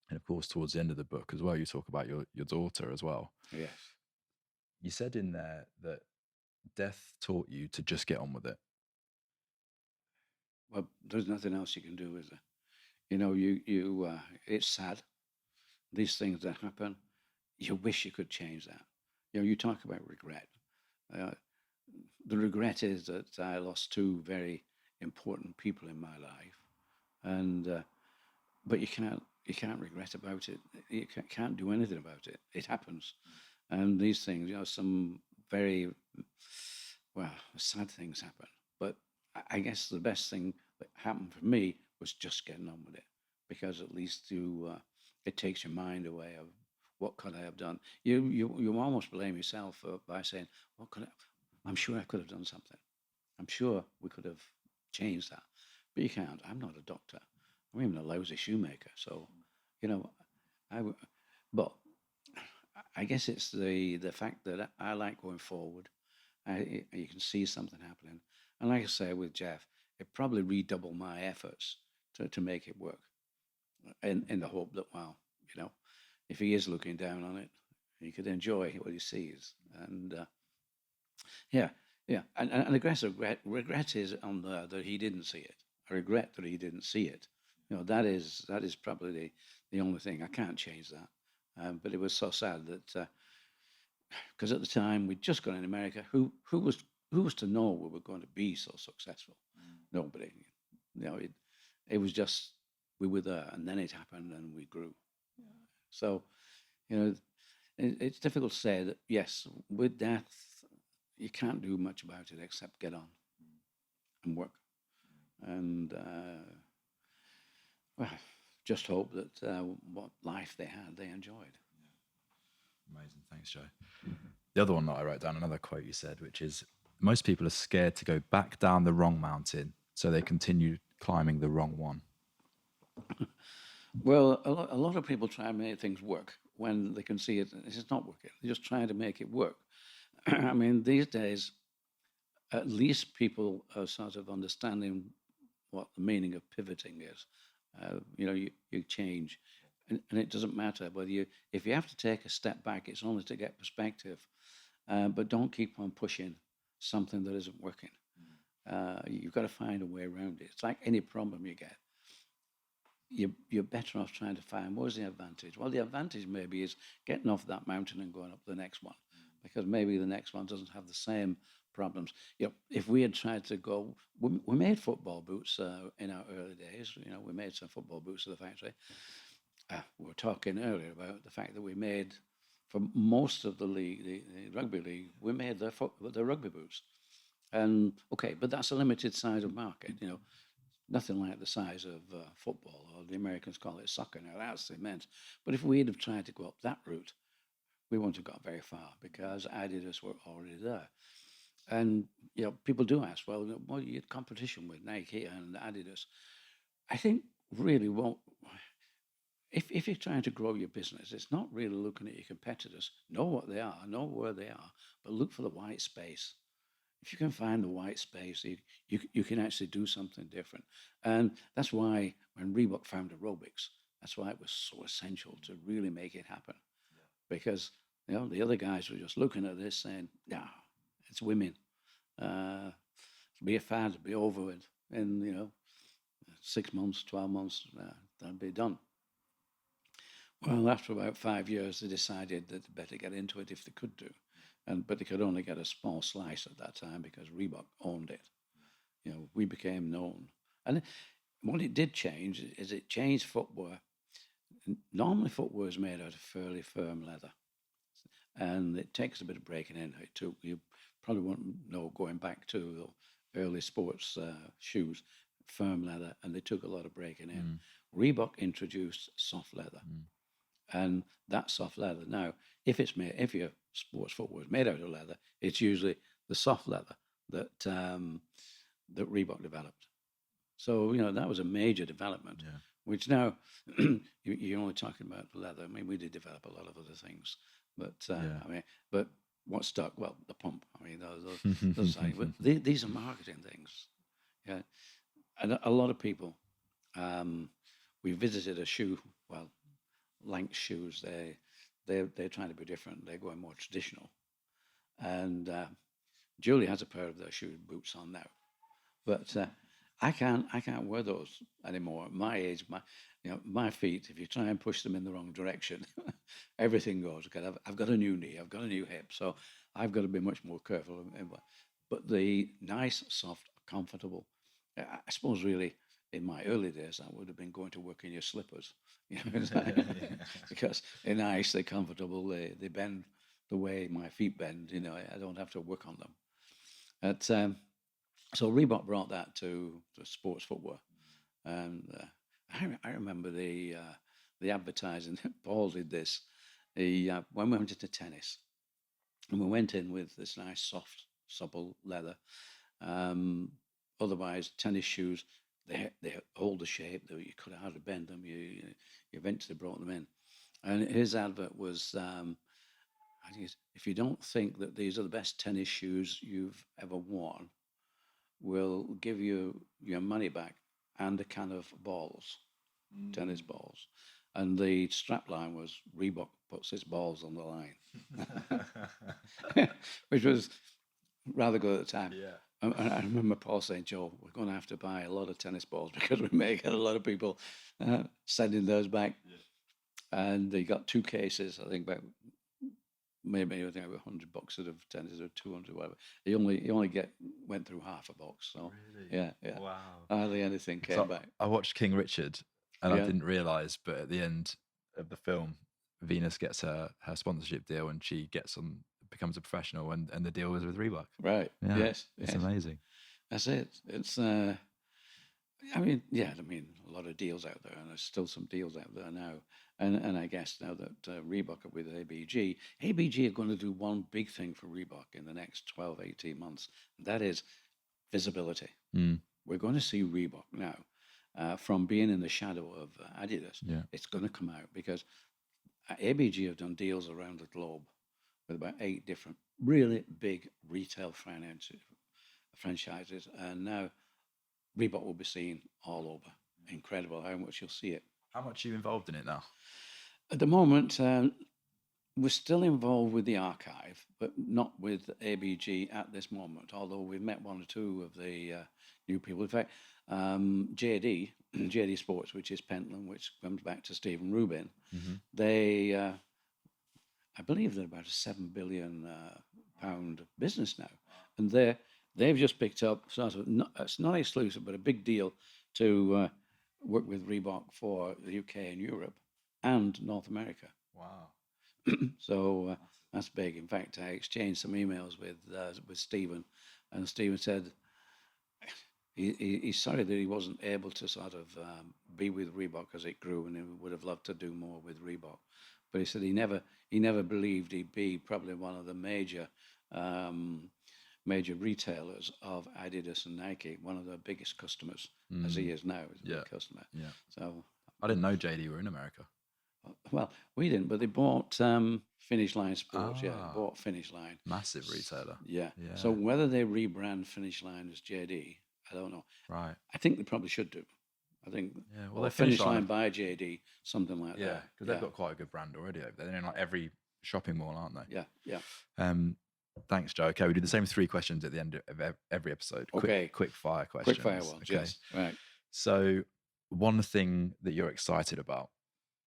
And of course, towards the end of the book as well, you talk about your daughter as well. Yes. You said in there that death taught you to just get on with it. Well, there's nothing else you can do, is there? It's sad. These things that happen, you wish you could change that. You talk about regret. The regret is that I lost two very important people in my life, and but you can't regret about it. You can't do anything about it. It happens, and these things, some very sad things happen. But I guess the best thing that happened for me was just getting on with it, because at least it takes your mind away of what could I have done. You almost blame yourself by saying, what could I'm sure I could have done something. I'm sure we could have changed that, but you can't. I'm not a doctor. I'm even a lousy shoemaker. So, you know, but I guess it's the fact that I like going forward. You can see something happening, and like I say with Jeff, it probably redoubled my efforts to make it work, in the hope that, well, if he is looking down on it, he could enjoy what he sees. And yeah, yeah. And aggressive regret is on that he didn't see it. I regret that he didn't see it. That is probably the only thing. I can't change that. But it was so sad that because at the time we'd just got in America. Who was to know we were going to be so successful? Nobody. It was just we were there, and then it happened, and we grew. So, it's difficult to say that. Yes, with death, you can't do much about it except get on and work, and well, just hope that what life they had, they enjoyed. Amazing. Thanks, Joe. The other one that I wrote down, another quote you said, which is, most people are scared to go back down the wrong mountain, so they continue climbing the wrong one. Well, a lot of people try and make things work when they can see it. It's not working. They're just trying to make it work. I mean, these days, at least people are sort of understanding what the meaning of pivoting is. You change, and it doesn't matter whether if you have to take a step back, it's only to get perspective, but don't keep on pushing something that isn't working. You've got to find a way around it. It's like any problem you get. You're better off trying to find what's the advantage. Well, the advantage maybe is getting off that mountain and going up the next one, because maybe the next one doesn't have the same problems. If we had tried to go, we made football boots in our early days. We made some football boots at the factory. We were talking earlier about the fact that we made, for most of the league, the rugby league, we made the rugby boots. And okay, but that's a limited size of market. Nothing like the size of football, or the Americans call it soccer now. That's immense. But if we'd have tried to go up that route, we wouldn't have got very far, because Adidas were already there. And people do ask, well, you had competition with Nike and Adidas. I think really if you're trying to grow your business, it's not really looking at your competitors. Know what they are, know where they are, but look for the white space. If you can find the white space, you can actually do something different. And that's why when Reebok found aerobics, that's why it was so essential to really make it happen. Yeah. Because the other guys were just looking at this saying, "No, it's women. It'll be a fad, it'll be over with. In 6 months, 12 months, that'll be done." Well, after about 5 years, they decided that they'd better get into it if they could do. But they could only get a small slice at that time because Reebok owned it. We became known. And what it did change is it changed footwear. Normally, footwear is made out of fairly firm leather, and it takes a bit of breaking in. You probably won't know, going back to the early sports shoes, firm leather, and they took a lot of breaking in. Reebok introduced soft leather. And that soft leather. Now, if your sports footwear is made out of leather, it's usually the soft leather that Reebok developed. So that was a major development. Yeah. Which now you're only talking about the leather. I mean, we did develop a lot of other things, but but what stuck? Well, the pump. I mean, those things. These are marketing things. Yeah, and a lot of people. We visited a shoe. Well, Lank shoes, they're trying to be different. They're going more traditional. And Julie has a pair of those shoe boots on now, but I can't wear those anymore. At my age, my feet, if you try and push them in the wrong direction, everything goes. I've got a new knee, I've got a new hip, so I've got to be much more careful. But the nice, soft, comfortable. I suppose really, in my early days, that would have been going to work in your slippers, because they're nice, they're comfortable, they bend the way my feet bend. I don't have to work on them. So Reebok brought that to sports footwear, and I remember the advertising. Paul did this. When we went into tennis, and we went in with this nice, soft, supple leather, Otherwise, tennis shoes, they hold the shape, that you could hardly bend them. You eventually brought them in. And his advert was, I think if you don't think that these are the best tennis shoes you've ever worn, we'll give you your money back and a can of balls, tennis balls. And the strap line was Reebok puts its balls on the line, which was rather good at the time. Yeah. I remember Paul saying, Joe, we're going to have to buy a lot of tennis balls because we may get a lot of people sending those back. Yeah. And they got 2 cases, I think, back maybe I think about $100 of tennis or 200, whatever. He only went through half a box. So really? yeah. Wow. Hardly anything came back. I watched King Richard, and I didn't realise, but at the end of the film, Venus gets her sponsorship deal, and she becomes a professional, and the deal was with Reebok. Right. Yeah. Yes. It's amazing. That's it. It's a lot of deals out there, and there's still some deals out there now. And I guess now that Reebok are with ABG are going to do one big thing for Reebok in the next 12, 18 months. And that is visibility. We're going to see Reebok now from being in the shadow of Adidas. Yeah. It's going to come out because ABG have done deals around the globe with about 8 different really big retail franchises. And now Reebok will be seen all over. Incredible how much you'll see it. How much are you involved in it now? At the moment, we're still involved with the archive, but not with ABG at this moment, although we've met 1 or 2 of the new people. In fact, JD Sports, which is Pentland, which comes back to Stephen Rubin, they, I believe they're about a £7 billion pound business now. And they've just picked up it's not exclusive, but a big deal to work with Reebok for the UK and Europe and North America. Wow. So that's big. In fact, I exchanged some emails with Stephen, and Stephen said he's sorry that he wasn't able to sort of be with Reebok as it grew, and he would have loved to do more with Reebok. But he said he never believed he'd be probably one of the major retailers of Adidas and Nike, one of the biggest customers, as he is now, is a big customer. Yeah. So I didn't know JD were in America. Well, we didn't, but they bought Finish Line Sports. Yeah, they bought Finish Line. Massive retailer. Yeah. So whether they rebrand Finish Line as JD, I don't know. Right. I think they probably should do. I think. Yeah. Well, or Finish Line by JD, something like that. Yeah, because they've got quite a good brand already over there. They're in like every shopping mall, aren't they? Yeah. Thanks, Joe. Okay, we do the same 3 questions at the end of every episode. Okay. Quick fire questions. Quick fire ones. Okay. Yes. Right. So, one thing that you're excited about,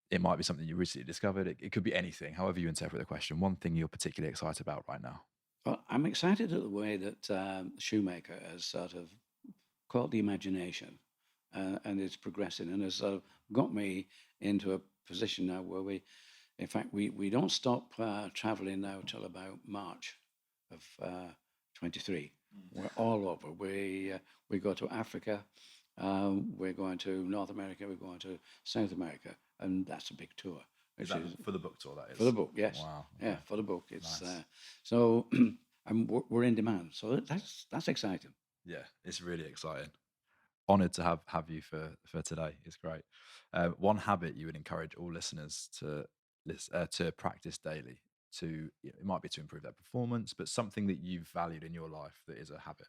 it might be something you recently discovered. It could be anything, however you interpret the question. One thing you're particularly excited about right now. Well, I'm excited at the way that Shoemaker has sort of caught the imagination and is progressing, and has sort of got me into a position now where we don't stop traveling now till about March of 23. We're all over. We go to Africa, we're going to North America, we're going to South America, and that's a big tour. Is that for the book tour? That is for the book, yes. Wow. Okay. Yeah, for the book. It's Nice. So we're in demand. So that's exciting. Yeah, it's really exciting. Honoured to have you for today. It's great. One habit you would encourage all listeners to practice daily. It might be to improve their performance, but something that you've valued in your life that is a habit.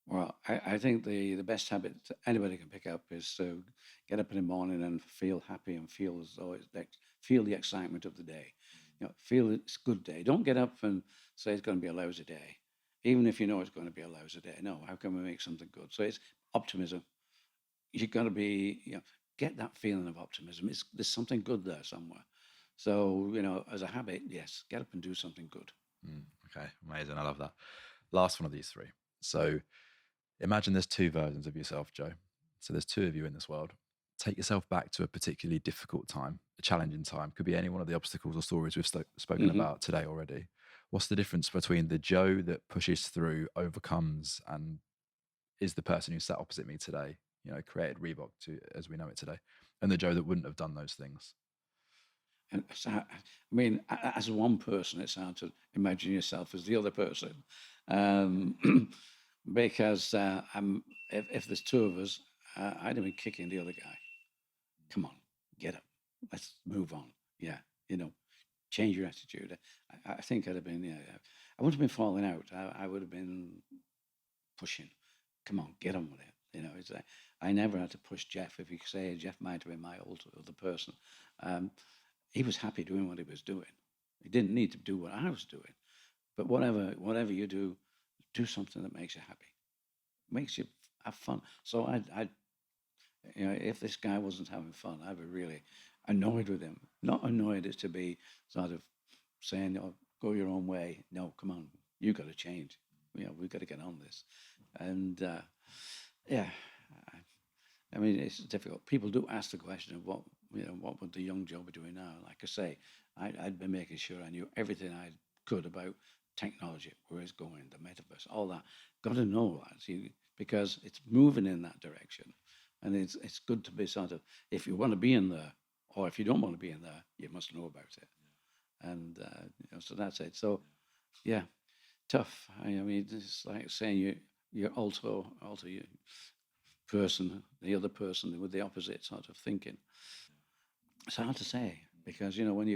Well, I think the best habit anybody can pick up is to get up in the morning and feel happy and feel as though feel the excitement of the day. Feel it's a good day. Don't get up and say it's going to be a lousy day, even if you know it's going to be a lousy day. No, how can we make something good? So it's optimism. You've got to be, get that feeling of optimism. There's something good there somewhere. So, as a habit, yes, get up and do something good. Okay, amazing. I love that. Last one of these 3. So imagine there's 2 versions of yourself, Joe. So there's 2 of you in this world. Take yourself back to a particularly difficult time, a challenging time. Could be any one of the obstacles or stories we've spoken about today already. What's the difference between the Joe that pushes through, overcomes, and is the person who sat opposite me today, created Reebok as we know it today, and the Joe that wouldn't have done those things? And so, as one person, it's hard to imagine yourself as the other person. because if there's two of us, I'd have been kicking the other guy. Come on, get up. Let's move on. Yeah, change your attitude. I think I'd have been, I wouldn't have been falling out. I would have been pushing. Come on, get on with it. It's I never had to push Jeff. If you say Jeff might have been my other person, he was happy doing what he was doing. He didn't need to do what I was doing. But whatever you do something that makes you happy, makes you have fun. So I'd if this guy wasn't having fun, I'd be really annoyed with him. Not annoyed as to be sort of saying, "Oh, go your own way." No, come on, you got to change. We've got to get on this. And yeah, I mean, it's difficult. People do ask the question of what would the young Joe be doing now? Like I say, I'd been making sure I knew everything I could about technology, where it's going, the metaverse, all that. Got to know that because it's moving in that direction. And it's good to be sort of, if you want to be in there, or if you don't want to be in there, you must know about it. And so that's it. So yeah, tough. I mean, it's like saying you alter your person, the other person with the opposite sort of thinking. It's hard to say because when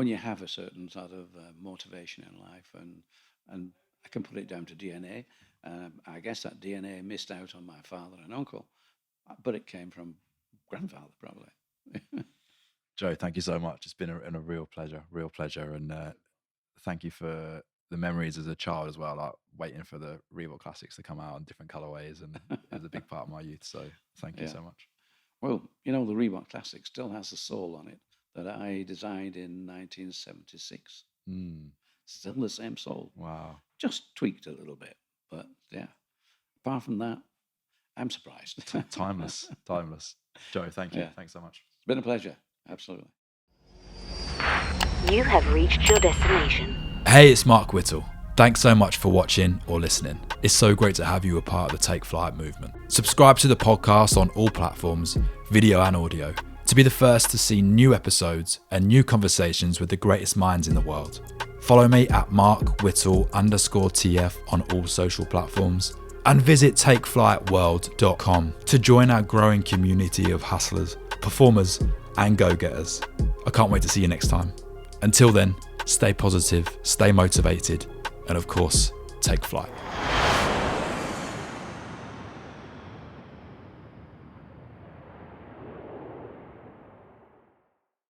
you have a certain sort of motivation in life, and I can put it down to DNA. I guess that DNA missed out on my father and uncle, but it came from grandfather probably. Joe, thank you so much. It's been a real pleasure, and thank you for the memories as a child as well, like waiting for the Reebok classics to come out in different colorways, and it was a big part of my youth. So thank you so much. Well, the Reebok classic still has the sole on it that I designed in 1976. Still the same sole. Wow. Just tweaked a little bit, but yeah. Apart from that, I'm surprised. Timeless. Joe, thank you. Thanks so much. It's been a pleasure. Absolutely. You have reached your destination. Hey, it's Mark Whittle. Thanks so much for watching or listening. It's so great to have you a part of the Take Flight movement. Subscribe to the podcast on all platforms, video and audio, to be the first to see new episodes and new conversations with the greatest minds in the world. Follow me at markwhittle_TF on all social platforms, and visit takeflightworld.com to join our growing community of hustlers, performers, and go-getters. I can't wait to see you next time. Until then, stay positive, stay motivated, and of course, take flight.